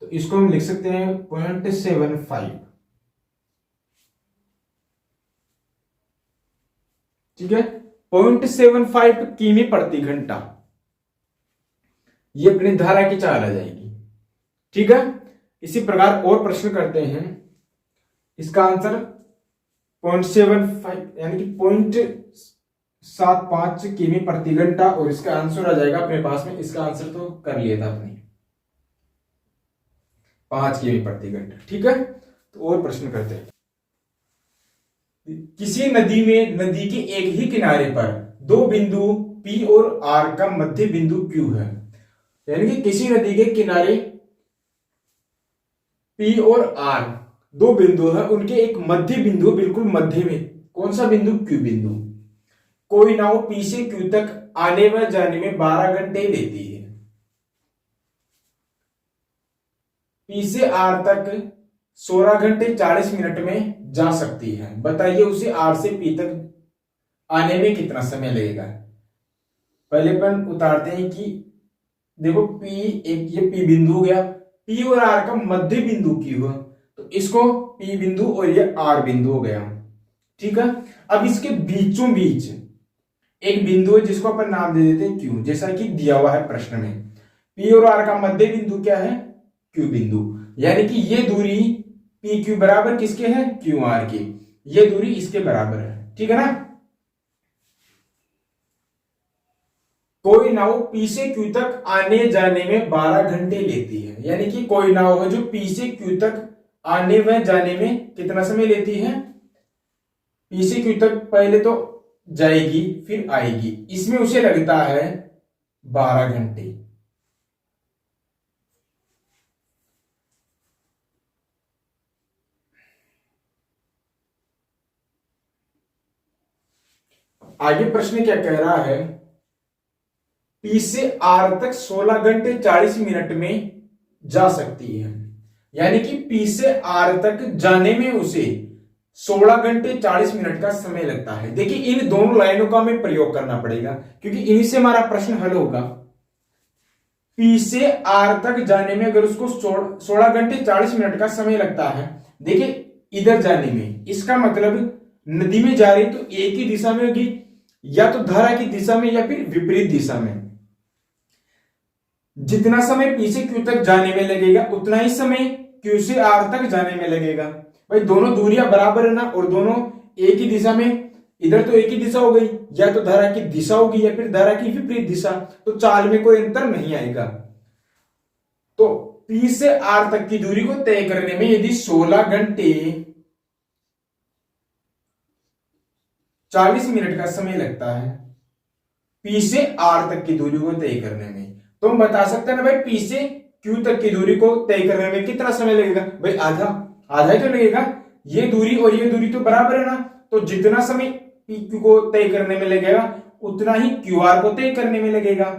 तो इसको हम लिख सकते हैं 0.75। ठीक है, 0.75 किमी प्रति घंटा, ये अपनी धारा की चाल आ जाएगी। ठीक है, इसी प्रकार और प्रश्न करते हैं। इसका आंसर 0.75 यानी कि 0.75 किमी प्रति घंटा, और इसका आंसर आ जाएगा अपने पास में। इसका आंसर तो कर लिया था आपने, 5 किमी प्रति घंटा। ठीक है, तो और प्रश्न करते हैं। किसी नदी में नदी के एक ही किनारे पर दो बिंदु P और R का मध्य बिंदु Q है। यानी कि किसी नदी के किनारे P और R दो बिंदु है, उनके एक मध्य बिंदु, बिल्कुल मध्य में। कौन सा बिंदु? Q बिंदु। कोई नाव P से Q तक आने व जाने में 12 घंटे लेती है। P से R तक 16 घंटे 40 मिनट में जा सकती है। बताइए उसे R से P तक आने में कितना समय लगेगा। पहले अपन उतारते हैं कि देखो P एक ये P बिंदु हो गया, P और R का मध्य बिंदु Q है, तो इसको P बिंदु और ये R बिंदु हो गया। ठीक है, अब इसके बीचों बीच एक बिंदु है जिसको अपन नाम दे देते हैं Q, जैसा कि दिया हुआ है प्रश्न में। P और R का मध्य बिंदु क्या है? Q बिंदु। यानी कि ये दूरी PQ बराबर किसके है? QR के। ये दूरी इसके बराबर है। ठीक है ना। कोई नाव P से Q तक आने जाने में 12 घंटे लेती है। यानी कि कोई नाव है जो P से Q तक आने व जाने में कितना समय लेती है? P से Q तक पहले तो जाएगी फिर आएगी, इसमें उसे लगता है 12 घंटे। आगे प्रश्न क्या कह रहा है? P से R तक 16 घंटे 40 मिनट में जा सकती है। यानी कि P से R तक जाने में उसे 16 घंटे 40 मिनट का समय लगता है। देखिए इन दोनों लाइनों का हमें प्रयोग करना पड़ेगा क्योंकि इन्हीं से हमारा प्रश्न हल होगा। P से R तक जाने में अगर उसको 16 घंटे 40 मिनट का समय लगता है, देखिए इधर जाने में, इसका मतलब नदी में जा रही तो एक ही दिशा में होगी, या तो धारा की दिशा में या फिर विपरीत दिशा में। जितना समय P से Q तक जाने में लगेगा उतना ही समय Q से R तक जाने में लगेगा। भाई दोनों दूरियां बराबर है ना, और दोनों एक ही दिशा में। इधर तो एक ही दिशा हो गई, या तो धारा की दिशा होगी या फिर धारा की विपरीत दिशा, तो चाल में कोई अंतर नहीं आएगा। तो P से R तक की दूरी को तय करने में यदि 16 घंटे 40 मिनट का समय लगता है P से R तक की दूरी को तय करने में, तो हम बता सकते हैं ना भाई P से Q तक की दूरी को तय करने में कितना समय लगेगा? भाई आधा ही तो लगेगा। ये दूरी और ये दूरी तो बराबर है ना, तो जितना समय PQ को तय करने में लगेगा उतना ही QR को तय करने में लगेगा।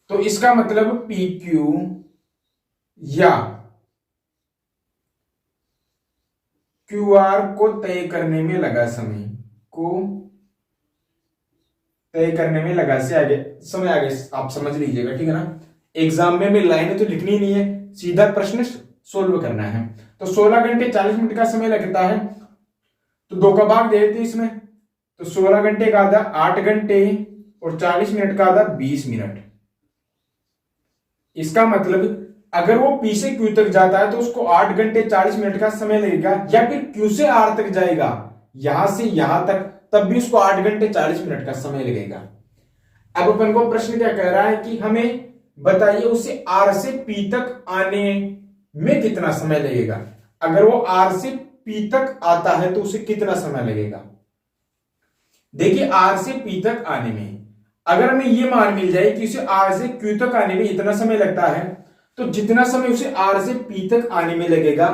तो इसका मतलब PQ या QR को तय करने में लगा समय, को तय करने में लगा से आगे समय, आगे आप समझ लीजिएगा। ठीक है ना। एग्जाम में लाइनें तो लिखनी नहीं है, सीधा प्रश्न सोल्व करना है। तो 16 घंटे 40 मिनट का समय लगता है, तो 2 का भाग दे देते हैं इसमें। तो 16 घंटे का आधा 8 घंटे और 40 मिनट का आधा 20 मिनट। इसका मतलब अगर वो P से Q तक जाता है तो उसको 8 घंटे 40 मिनट का समय लगेगा, या फिर Q से R तक जाएगा यहां से यहां तक, तब भी उसको 8 घंटे 40 मिनट का समय लगेगा। अब अपन को प्रश्न क्या कह रहा है कि हमें बताइए उसे R से P तक आने में कितना समय लगेगा। अगर वो R से P तक आता है तो उसे कितना समय लगेगा। देखिए R से P तक आने में अगर हमें ये मान मिल जाए कि उसे R से Q तक आने में इतना समय लगता है, तो जितना समय उसे R से P तक आने में लगेगा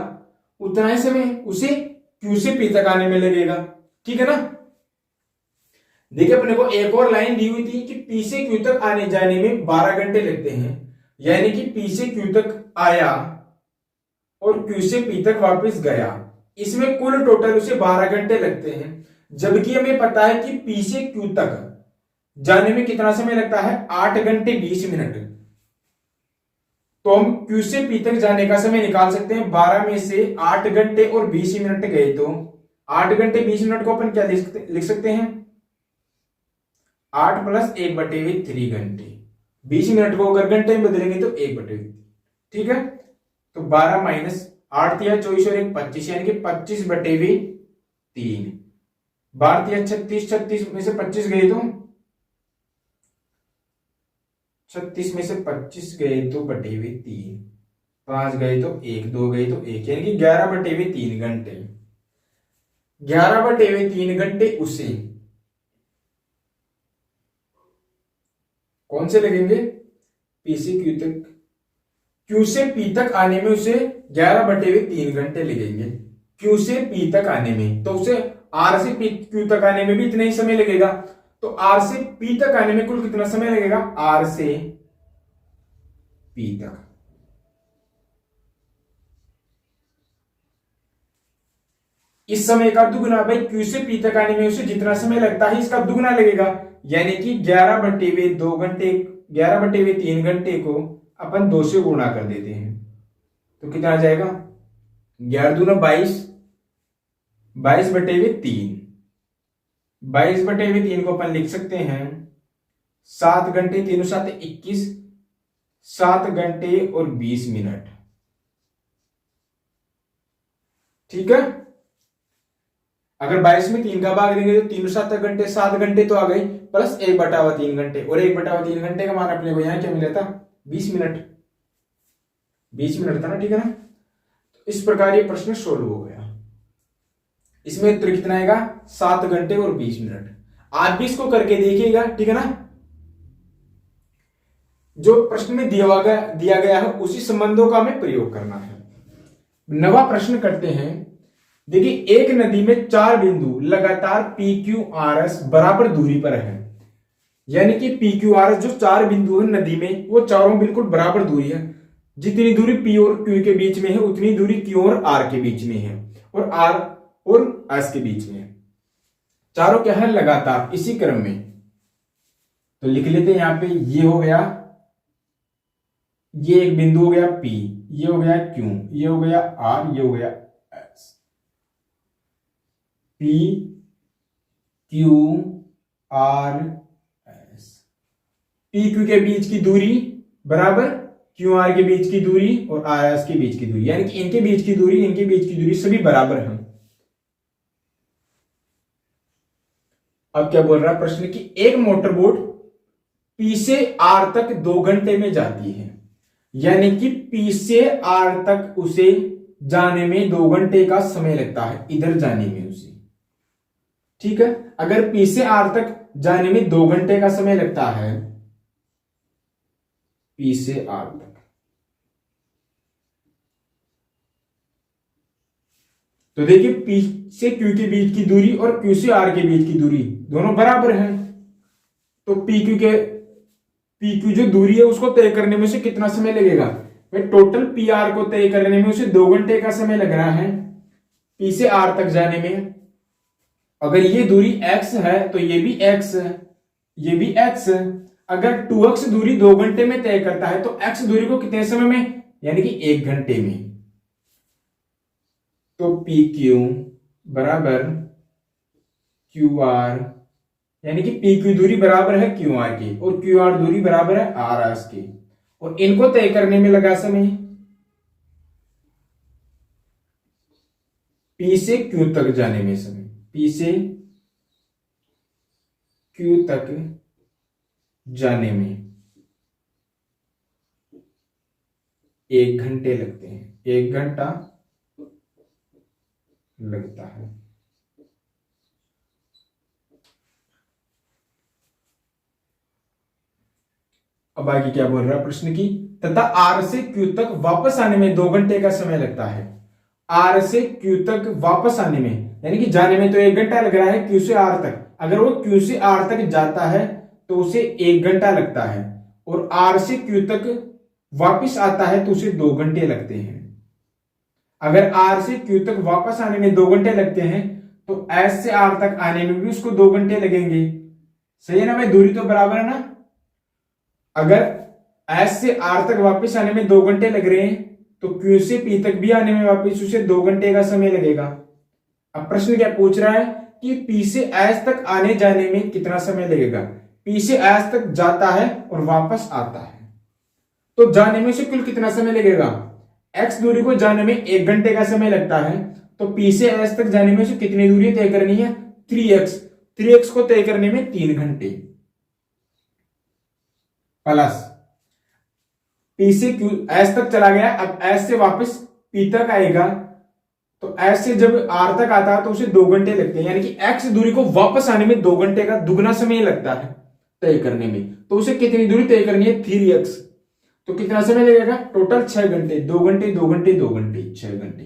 उतना ही समय उसे Q से P तक आने में लगेगा। ठीक है ना। देखिए अपने को एक और लाइन दी हुई थी कि P से Q तक आने जाने में 12 घंटे लगते हैं, यानी कि P से Q तक आया और Q से P तक वापस गया, इसमें कुल टोटल उसे 12 घंटे लगते हैं। जबकि हमें पता है कि P से Q तक जाने में कितना समय लगता है, 8 घंटे 20 मिनट। तो हम Q से P तक जाने का समय निकाल सकते हैं। 12 में से 8 घंटे और 20 मिनट गए तो 8 घंटे 20 मिनट को अपन क्या लिख सकते हैं, 8 प्लस 1/3 घंटे। 20 मिनट को अगर घंटे में बदलेंगे तो 1/3। ठीक है। तो 12 माइनस 8 या 24 और 1 25, यानी कि 25/3। 12 या 36, 36 में से 25 गए तो 36 में से 25 गए तो /3, 5 गए तो 1, 2 गए तो 1, यानी कि 11/3 घंटे। 11/3 घंटे उसे कौन से लगेंगे, P से Q तक, Q से P तक आने में उसे 11/3 घंटे लगेंगे। Q से P तक आने में, तो उसे R से Q तक आने में भी इतना ही समय लगेगा। तो R से P तक आने में कुल कितना समय लगेगा, R से P तक। इस समय का दुगना, भाई Q से P तक आने में उसे जितना समय लगता है इसका दुगना लगेगा, यानी कि 11/2 घंटे, 11/3 घंटे को अपन 2 से गुणा कर देते हैं तो कितना आ जाएगा, 11 दूना 22, 22/3। 22/3 को अपन लिख सकते हैं 7 घंटे 3 7 21, 7 घंटे और 20 मिनट। ठीक है। अगर 22 में 3 का भाग देंगे तो 3 7 घंटे, 7 घंटे तो आ गई, प्लस 1/3 घंटे, और 1/3 घंटे का मान अपने को यहां क्या मिला था, 20 मिनट। 20 मिनट था ना। ठीक है ना। तो इस प्रकार ये प्रश्न सोल्व हो गया। इसमें उत्तर कितना आएगा, 7 घंटे और 20 मिनट। आप भी इसको करके देखिएगा। ठीक है ना। जो प्रश्न में दिया गया है उसी संबंधों का हमें प्रयोग करना है। नवा प्रश्न करते हैं। देखिए एक नदी में 4 बिंदु लगातार PQRS बराबर दूरी पर है, यानी कि PQRS जो 4 बिंदु है नदी में वो चारों बिल्कुल बराबर दूरी है। जितनी दूरी P और Q के बीच में है उतनी दूरी Q और R के बीच में है, और R और S के बीच में है। चारों क्या है, लगातार इसी क्रम में। तो लिख लेते हैं यहां पे, ये हो गया, ये एक बिंदु हो गया P, ये हो गया Q, ये हो गया R, ये हो गया S। P Q R S। P Q के बीच की दूरी बराबर Q R के बीच की दूरी और R S के बीच की दूरी, यानी कि इनके बीच की दूरी, इनके बीच की दूरी सभी बराबर हैं। अब क्या बोल रहा है प्रश्न की, एक मोटर बोट P से R तक 2 घंटे में जाती है, यानी कि P से R तक उसे जाने में 2 घंटे का समय लगता है, इधर जाने में उसे। ठीक है। अगर P से R तक जाने में 2 घंटे का समय लगता है, P से R तक, तो देखिए P से Q के बीच की दूरी और Q से R के बीच की दूरी दोनों बराबर हैं। तो PQ जो दूरी है उसको तय करने में उसे कितना समय लगेगा, भाई टोटल PR को तय करने में उसे 2 घंटे का समय लग रहा है P से R तक जाने में। अगर ये दूरी x है तो ये भी x है, ये भी x है। अगर 2x दूरी 2 घंटे में तय करता है तो x दूरी को कितने समय में, यानी कि 1 घंटे में। तो पी क्यू बराबर क्यू आर, यानी कि पी क्यू दूरी बराबर है क्यू आर की और क्यू आर दूरी बराबर है आर आर की, और इनको तय करने में लगा समय पी से क्यू तक जाने में समय, पी से क्यू तक जाने में 1 घंटे लगते हैं, 1 घंटा लगता है। अब आगे क्या बोल रहा है प्रश्न की, तथा आर से क्यू तक वापस आने में 2 घंटे का समय लगता है। आर से क्यू तक वापस आने में, यानी कि जाने में तो 1 घंटा लग रहा है क्यू से आर तक, अगर वो क्यू से आर तक जाता है तो उसे 1 घंटा लगता है, और आर से क्यू तक वापस आता है तो उसे 2 घंटे लगते हैं। अगर आर से क्यू तक वापस आने में 2 घंटे लगते हैं तो एस से आर तक आने में भी उसको 2 घंटे लगेंगे। सही है ना भाई, दूरी तो बराबर है ना। अगर एस से आर तक वापस आने में 2 घंटे लग रहे हैं तो क्यू से पी तक भी आने में वापस उसे 2 घंटे का समय लगेगा। अब प्रश्न क्या पूछ रहा है कि पी से एस तक आने जाने में कितना समय लगेगा। पी से एस तक जाता है और वापस आता है, तो जाने में से कुल कितना समय लगेगा। एक्स दूरी को जाने में 1 घंटे का समय लगता है, तो पी से एस तक जाने में से कितनी दूरी तय करनी है, 3x। 3x को तय करने में 3 घंटे, प्लस पी से क्यू एस तक चला गया, अब एस से वापस पी तक आएगा, तो एस से जब आर तक आता है तो उसे 2 घंटे लगते हैं, यानी कि एक्स दूरी को वापस आने में 2 घंटे का दुगना समय लगता है तय करने में। तो उसे कितनी दूरी तय करनी है, 3x, तो कितना समय लगेगा, टोटल 6 घंटे, 2 घंटे 2 घंटे 2 घंटे 6 घंटे,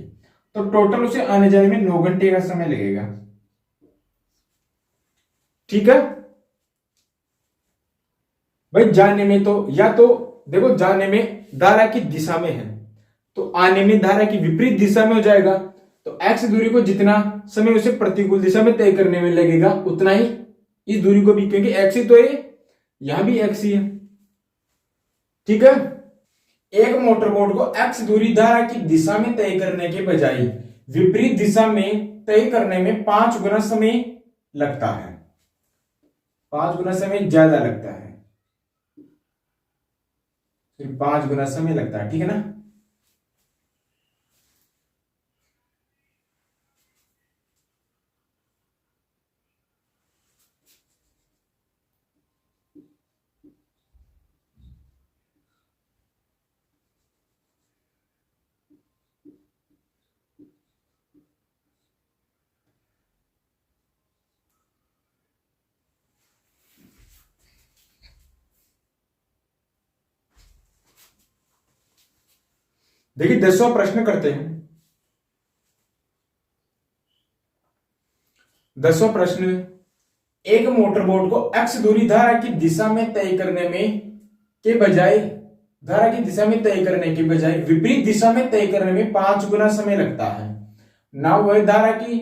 तो टोटल उसे आने जाने में 9 घंटे का समय लगेगा। ठीक है भाई, जाने में तो या तो देखो, जाने में धारा की दिशा में है तो आने में धारा की विपरीत दिशा में हो जाएगा, तो एक्स दूरी को जितना समय उसे प्रतिकूल दिशा में तय करने में लगेगा उतना ही इस दूरी को भी, क्योंकि एक्स ही तो है, यहां भी एक्स ही है। ठीक है, एक मोटर बोट को एक्स दूरी धारा की दिशा में तय करने के बजाय विपरीत दिशा में तय करने में 5 गुना समय लगता है, 5 गुना समय ज्यादा लगता है, 5 गुना समय लगता है। ठीक है ना। देखिए 10वां प्रश्न करते हैं। 10वां प्रश्न, एक मोटरबोट को एक्स दूरी धारा की दिशा में तय करने में के बजाय धारा की दिशा में तय करने के बजाय विपरीत दिशा में तय करने में 5 गुना समय लगता है। ना वह धारा की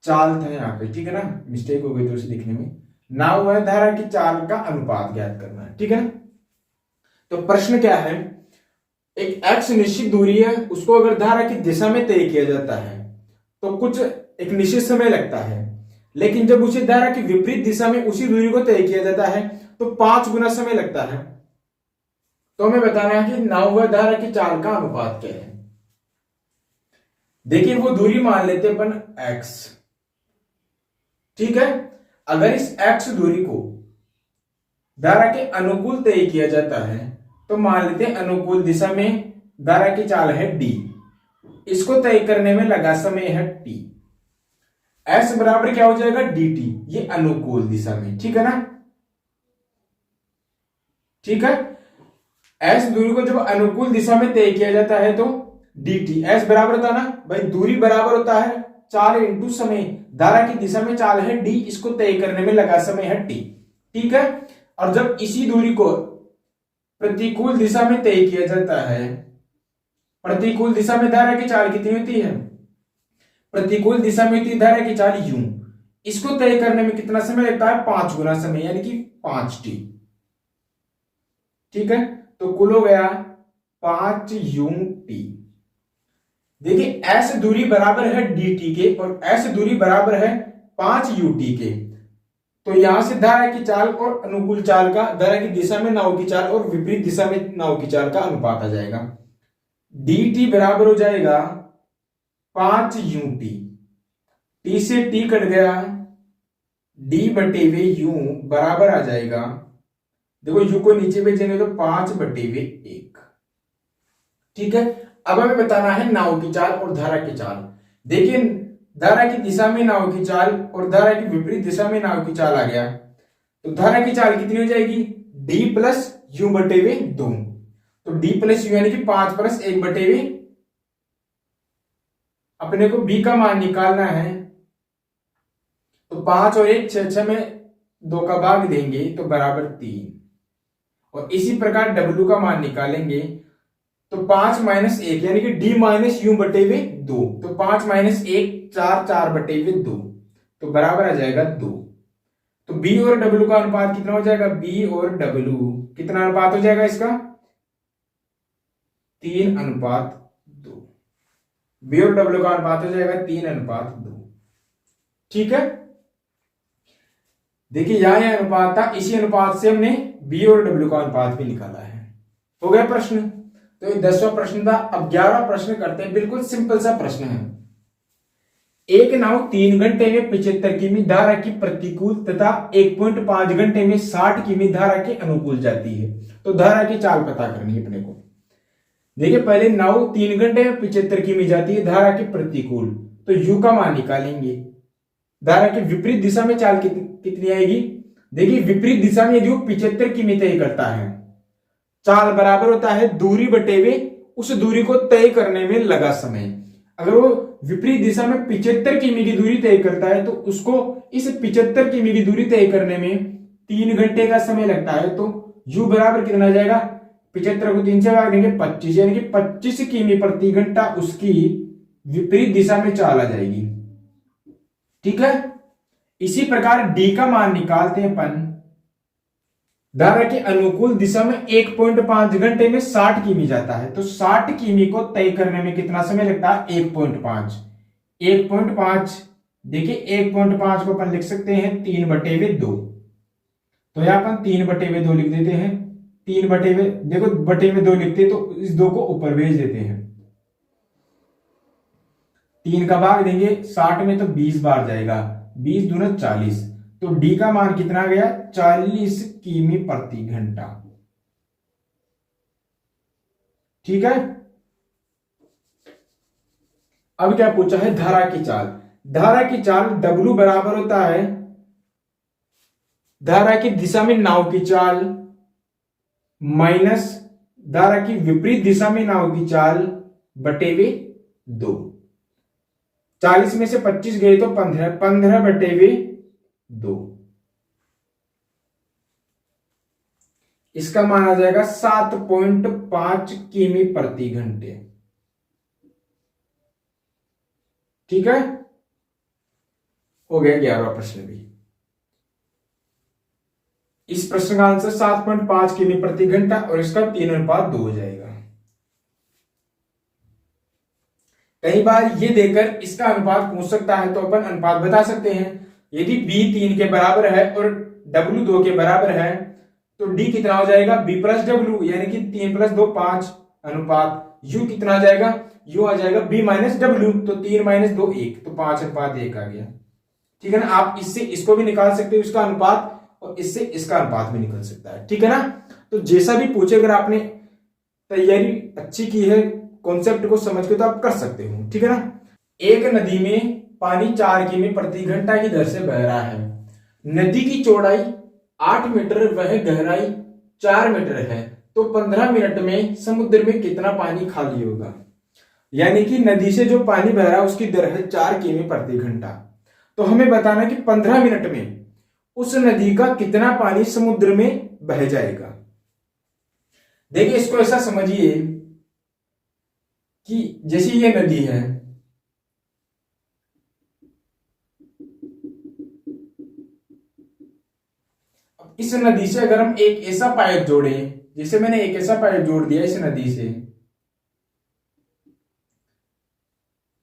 चाल था यहाँ पे, ठीक है ना, मिस्टेक हो गई तो उसे लिखने में, ना वह धारा की चाल का अनुपात ज्ञात करना है। ठीक है ना। तो प्रश्न क्या है, एक एक्स निश्चित दूरी है, उसको अगर धारा की दिशा में तय किया जाता है तो कुछ एक निश्चित समय लगता है, लेकिन जब उसी धारा की विपरीत दिशा में उसी दूरी को तय किया जाता है तो 5 गुना समय लगता है। तो हमें बताना है कि ना हुआ धारा की चाल का अनुपात क्या है। देखिए वो दूरी मान लेते अपन x, ठीक है। अगर इस x दूरी को धारा के अनुकूल तय किया जाता है तो मान लेते हैं अनुकूल दिशा में धारा की चाल है d, इसको तय करने में लगा समय है t, s बराबर क्या हो जाएगा dt, ये अनुकूल दिशा में, ठीक है ना। ठीक है, s दूरी को जब अनुकूल दिशा में तय किया जाता है तो dt, s बराबर होता है ना भाई, दूरी बराबर होता है चाल इंटू समय, धारा की दिशा में चाल है d, इसको तय करने में लगा समय है t। ठीक है, और जब इसी दूरी को प्रतिकूल दिशा में तय किया जाता है, प्रतिकूल दिशा में धारा की चाल कितनी होती है, प्रतिकूल दिशा में होती है धारा की चाल u, इसको तय करने में कितना समय लगता है 5 गुना समय, यानी कि 5t। ठीक है, तो कुल हो गया 5 ut। देखिए एस दूरी बराबर है dt के और एस दूरी बराबर है 5 ut के। तो यहां से धारा की चाल और अनुकूल चाल का, धारा की दिशा में नाव की चाल और विपरीत दिशा में नाव की चाल का अनुपात आ जाएगा। dt बराबर हो जाएगा 5 ut, t से t कट गया, d बटे वे u बराबर आ जाएगा, देखो u को नीचे भेजेंगे तो 5 बटे वे 1। ठीक है, अब हमें बताना है नाव की चाल और धारा की चाल। देखिए धारा की दिशा में नाव की चाल और धारा की विपरीत दिशा में नाव की चाल आ गया, तो धारा की चाल कितनी हो जाएगी, d प्लस यू बटे वे 2। तो d प्लस यू यानी कि 5 प्लस 1 बटे वे, अपने को b का मान निकालना है, तो 5 और 1 6 में 2 का भाग देंगे तो बराबर 3। और इसी प्रकार w का मान निकालेंगे तो 5 माइनस 1 यानी कि d माइनस यू बटे वे 2, तो 5 माइनस 1 4, 4 बटे वे 2, तो बराबर आ जाएगा 2। तो b और w का अनुपात कितना हो जाएगा, b और w कितना अनुपात हो जाएगा इसका, 3:2। b और w का अनुपात हो जाएगा 3:2। ठीक है, देखिए यह अनुपात था, इसी अनुपात से हमने b और w का अनुपात भी निकाला है। हो गया प्रश्न। तो ये 10वां प्रश्न था। अब 11वां प्रश्न करते हैं, बिल्कुल सिंपल सा प्रश्न है। एक नाव 3 घंटे में 75 किमी धारा की प्रतिकूल तथा 1.5 घंटे में 60 किमी धारा के अनुकूल जाती है, तो धारा की चाल पता करनी है अपने को। देखिए पहले नाव 3 घंटे में 75 किमी जाती है धारा के प्रतिकूल, तो u का मान निकालेंगे। धारा की विपरीत दिशा में चाल कितनी आएगी, देखिए विपरीत दिशा में यदि वो 75 किमी तय करता है, चाल बराबर होता है दूरी बटे वे उस दूरी को तय करने में लगा समय। अगर वो विपरीत दिशा में 75 किमी की दूरी तय करता है तो उसको इस 75 किमी की दूरी तय करने में 3 घंटे का समय लगता है, तो u बराबर कितना आ जाएगा, 75 को 3 से भाग देंगे 25, यानी कि 25 किमी प्रति घंटा उसकी विपरीत दिशा में चाल आ जाएगी। ठीक है, इसी प्रकार d का मान निकालते हैं अपन। धारा के अनुकूल दिशा में 1.5 घंटे में 60 किमी जाता है, तो 60 किमी को तय करने में कितना समय लगता है, 1.5। 1.5 देखिए 1.5 को अपन लिख सकते हैं 3/2, तो यहां अपन 3/2 लिख देते हैं। 3/2 देखो बटे में 2 लिखते तो इस 2 को ऊपर भेज देते हैं, 3 का भाग देंगे 60 में तो 20 बार जाएगा, 20 दूना 40, तो d का मान कितना गया, 40 किमी प्रति घंटा। ठीक है, अब क्या पूछा है, धारा की चाल। धारा की चाल w बराबर होता है धारा की दिशा में नाव की चाल माइनस धारा की विपरीत दिशा में नाव की चाल बटे वे 2। 40 में से 25 गए तो 15, 15 बटे वे 2, इसका मान आ जाएगा 7.5 किमी प्रति घंटे। ठीक है, हो गया 11वां प्रश्न भी। इस प्रश्न का आंसर 7.5 किमी प्रति घंटा और इसका 3:2 हो जाएगा। कई बार ये देकर इसका अनुपात पूछ सकता है, तो अपन अनुपात बता सकते हैं। यदि b 3 के बराबर है और w 2 के बराबर है तो d कितना हो जाएगा, b प्लस w, यानी कि 3 + 2 5 अनुपात u कितना आ जाएगा, u आ जाएगा b माइनस w, तो 3 - 2 1, तो 5:1 आ गया। ठीक है ना, आप इससे इसको भी निकाल सकते हो इसका अनुपात, और इससे इसका अनुपात भी निकल सकता है। ठीक है ना, तो जैसा भी पूछे, अगर आपने तैयारी अच्छी की है कॉन्सेप्ट को समझ के, तो आप कर सकते हो। ठीक है ना, एक नदी में पानी 4 किमी प्रति घंटा की दर से बह रहा है। नदी की चौड़ाई 8 मीटर, वह गहराई 4 मीटर है, तो 15 मिनट में समुद्र में कितना पानी खाली होगा। यानी कि नदी से जो पानी बह रहा है उसकी दर है 4 किमी प्रति घंटा, तो हमें बताना कि 15 मिनट में उस नदी का कितना पानी समुद्र में बह जाएगा। देखिए इसको ऐसा समझिए कि जैसे ये नदी है, इस नदी से अगर हम एक ऐसा पाइप जोड़े, जैसे मैंने एक ऐसा पाइप जोड़ दिया इस नदी से,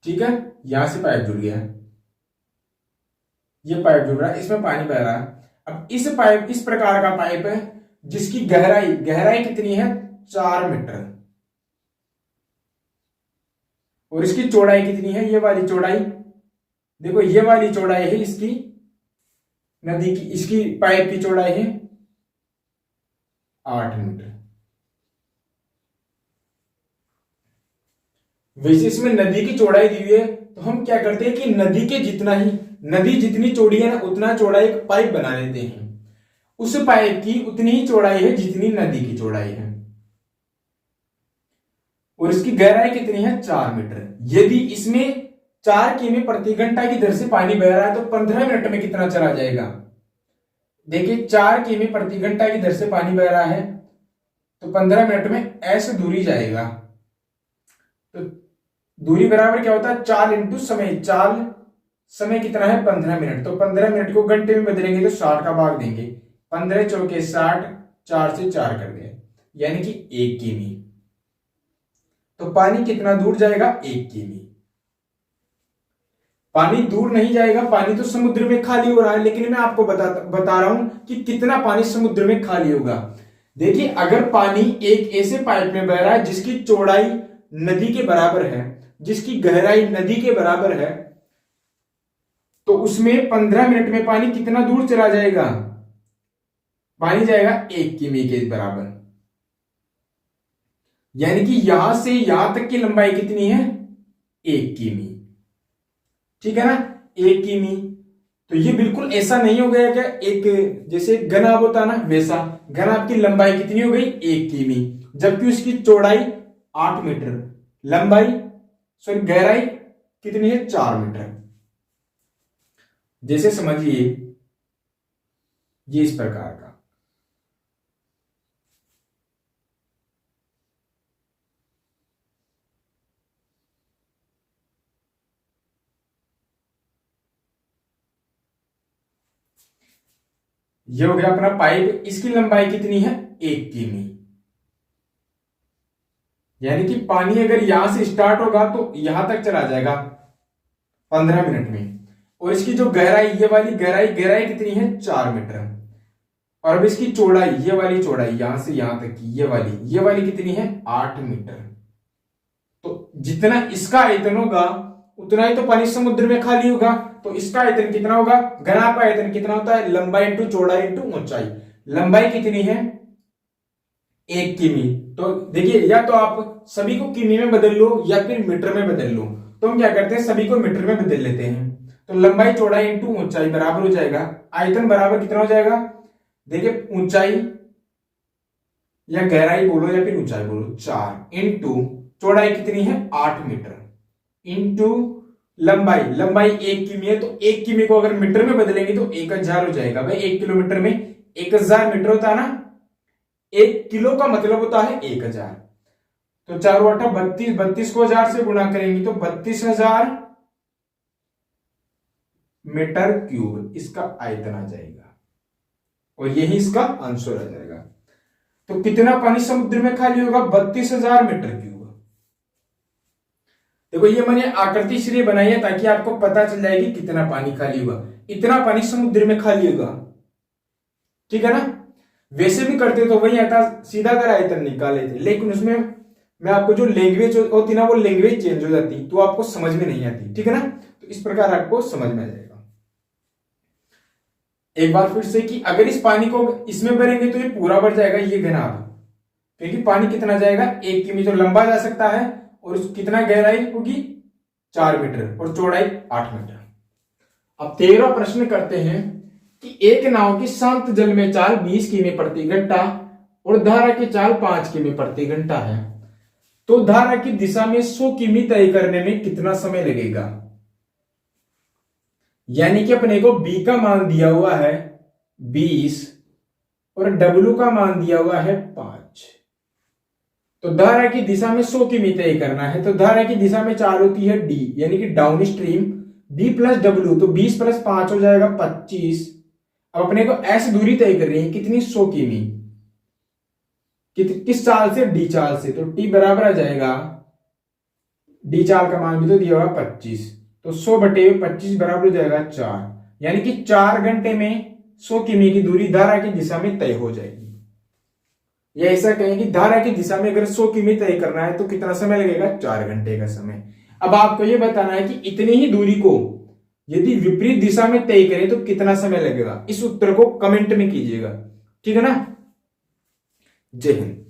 ठीक है, यहां से पाइप जुड़ गया, ये पाइप जुड़ रहा है, इसमें पानी बह रहा है। अब इस प्रकार का पाइप है जिसकी गहराई कितनी है, 4 मीटर, और इसकी चौड़ाई कितनी है, ये वाली चौड़ाई, देखो ये वाली चौड़ाई है इसकी नदी की, इसकी पाइप की चौड़ाई है 8 मीटर। वैसे इसमें नदी की चौड़ाई दी हुई है, तो हम क्या करते हैं कि नदी जितनी चौड़ी है ना, उतना चौड़ा एक पाइप बना लेते हैं। उस पाइप की उतनी ही चौड़ाई है जितनी नदी की चौड़ाई है, और इसकी गहराई कितनी है, 4 मीटर। यदि इसमें 4 किमी प्रति घंटा की दर से पानी बह रहा है तो 15 मिनट में कितना चला जाएगा। देखिए 4 किमी प्रति घंटा की दर से पानी बह रहा है तो 15 मिनट में ऐसे दूरी जाएगा। तो दूरी बराबर क्या होता है, 4 इंटू समय कितना है, 15 मिनट। तो 15 मिनट को घंटे में बदलेंगे तो 60 का भाग देंगे, 15 चौके 60, 4 से 4 कर दे, यानी कि 1 किमी। तो पानी कितना दूर जाएगा, 1 किमी। पानी दूर नहीं जाएगा, पानी तो समुद्र में खाली हो रहा है, लेकिन मैं आपको बता रहा हूं कि कितना पानी समुद्र में खाली होगा। देखिए अगर पानी एक ऐसे पाइप में बह रहा है जिसकी चौड़ाई नदी के बराबर है, जिसकी गहराई नदी के बराबर है, तो उसमें 15 मिनट में पानी कितना दूर चला जाएगा, पानी जाएगा 1 किमी के बराबर। यानी कि यहां से यहां तक की लंबाई कितनी है, 1 किमी। ठीक है ना, 1 किमी। तो ये बिल्कुल ऐसा नहीं हो गया क्या, एक जैसे घनाभ होता ना, वैसा घनाभ की लंबाई कितनी हो गई, 1 किमी, जबकि उसकी चौड़ाई 8 मीटर, गहराई कितनी है, 4 मीटर। जैसे समझिए ये इस प्रकार का। ये हो गया अपना पाइप, इसकी लंबाई कितनी है, 1 किमी। यानी कि पानी अगर यहां से स्टार्ट होगा तो यहां तक चला जाएगा 15 मिनट में, और इसकी जो गहराई, ये वाली गहराई कितनी है, 4 मीटर। और अब इसकी चौड़ाई, ये वाली चौड़ाई यहां से यहां तक की, ये वाली कितनी है, 8 मीटर। तो जितना इसका आयतन होगा उतना ही तो पानी समुद्र में खाली होगा। तो इसका आयतन कितना होगा, घनाभ आयतन कितना होता है, लंबाई इंटू चौड़ाई इंटू ऊंचाई। लंबाई कितनी है, 1 किमी। तो देखिए या तो आप सभी को किमी में बदल लो या फिर मीटर में बदल लो। तो हम क्या करते हैं, सभी को मीटर में बदल लेते हैं। तो लंबाई चौड़ाई इंटू ऊंचाई बराबर हो जाएगा, आयतन बराबर कितना हो जाएगा, देखिए ऊंचाई या गहराई बोलो या फिर ऊंचाई बोलो, 4 इंटू चौड़ाई कितनी है, 8 मीटर, इंटू लंबाई 1 किमी है। तो 1 किमी को अगर मीटर में बदलेंगे तो 1000 हो जाएगा। भाई 1 किलोमीटर में 1000 मीटर होता है ना, 1 किलो का मतलब होता है 1000। तो 4 8 32, 32 को 1000 से गुणा करेंगे तो 32,000 मीटर क्यूब इसका आयतन आ जाएगा, और यही इसका आंसर आ जाएगा। तो कितना पानी समुद्र में खाली होगा, 32,000 मीटर क्यूब। देखो ये मैंने आकृति इसलिए बनाई है ताकि आपको पता चल जाएगी कितना पानी खाली होगा, इतना पानी समुद्र में खाली होगा। ठीक है ना, वैसे भी करते तो वही आता, सीधा कर आयतन निकाले थे, लेकिन उसमें मैं आपको जो लैंग्वेज होती ना, वो लैंग्वेज चेंज हो जाती तो आपको समझ में नहीं आती। ठीक है ना, तो इस प्रकार आपको समझ में आ जाएगा। एक बार फिर से कि अगर इस पानी को इसमें भरेंगे तो ये पूरा भर जाएगा, ये घनाभ, क्योंकि पानी कितना जाएगा, 1 किमी तो लंबा जा सकता है, और कितना गहराई होगी, 4 मीटर, और चौड़ाई 8 मीटर। अब 13वां प्रश्न करते हैं कि एक नाव की शांत जल में चाल 20 किमी प्रति घंटा और धारा की चाल 5 किमी प्रति घंटा है, तो धारा की दिशा में 100 किमी तय करने में कितना समय लगेगा। यानी कि अपने को B का मान दिया हुआ है 20 और W का मान दिया हुआ है 5। तो धारा की दिशा में 100 किमी तय करना है। तो धारा की दिशा में चाल होती है D, यानी कि down stream, B plus W, तो 20 प्लस 5 हो जाएगा 25। अब अपने को S दूरी तय कर रही है कितनी, 100 किमी, किस चाल से, D चाल से। तो T बराबर आ जाएगा डी चाल का मान भी तो दिया हुआ 25, तो 100/25 बराबर हो जाएगा 4, यानी कि 4 घंटे में 100 किमी की दूरी धारा की दिशा में तय हो जाएगी। या ऐसा कहें कि धारा की दिशा में अगर 100 किमी तय करना है तो कितना समय लगेगा, 4 घंटे का समय। अब आपको यह बताना है कि इतनी ही दूरी को यदि विपरीत दिशा में तय करें तो कितना समय लगेगा। इस उत्तर को कमेंट में कीजिएगा, ठीक है ना। जय हिंद।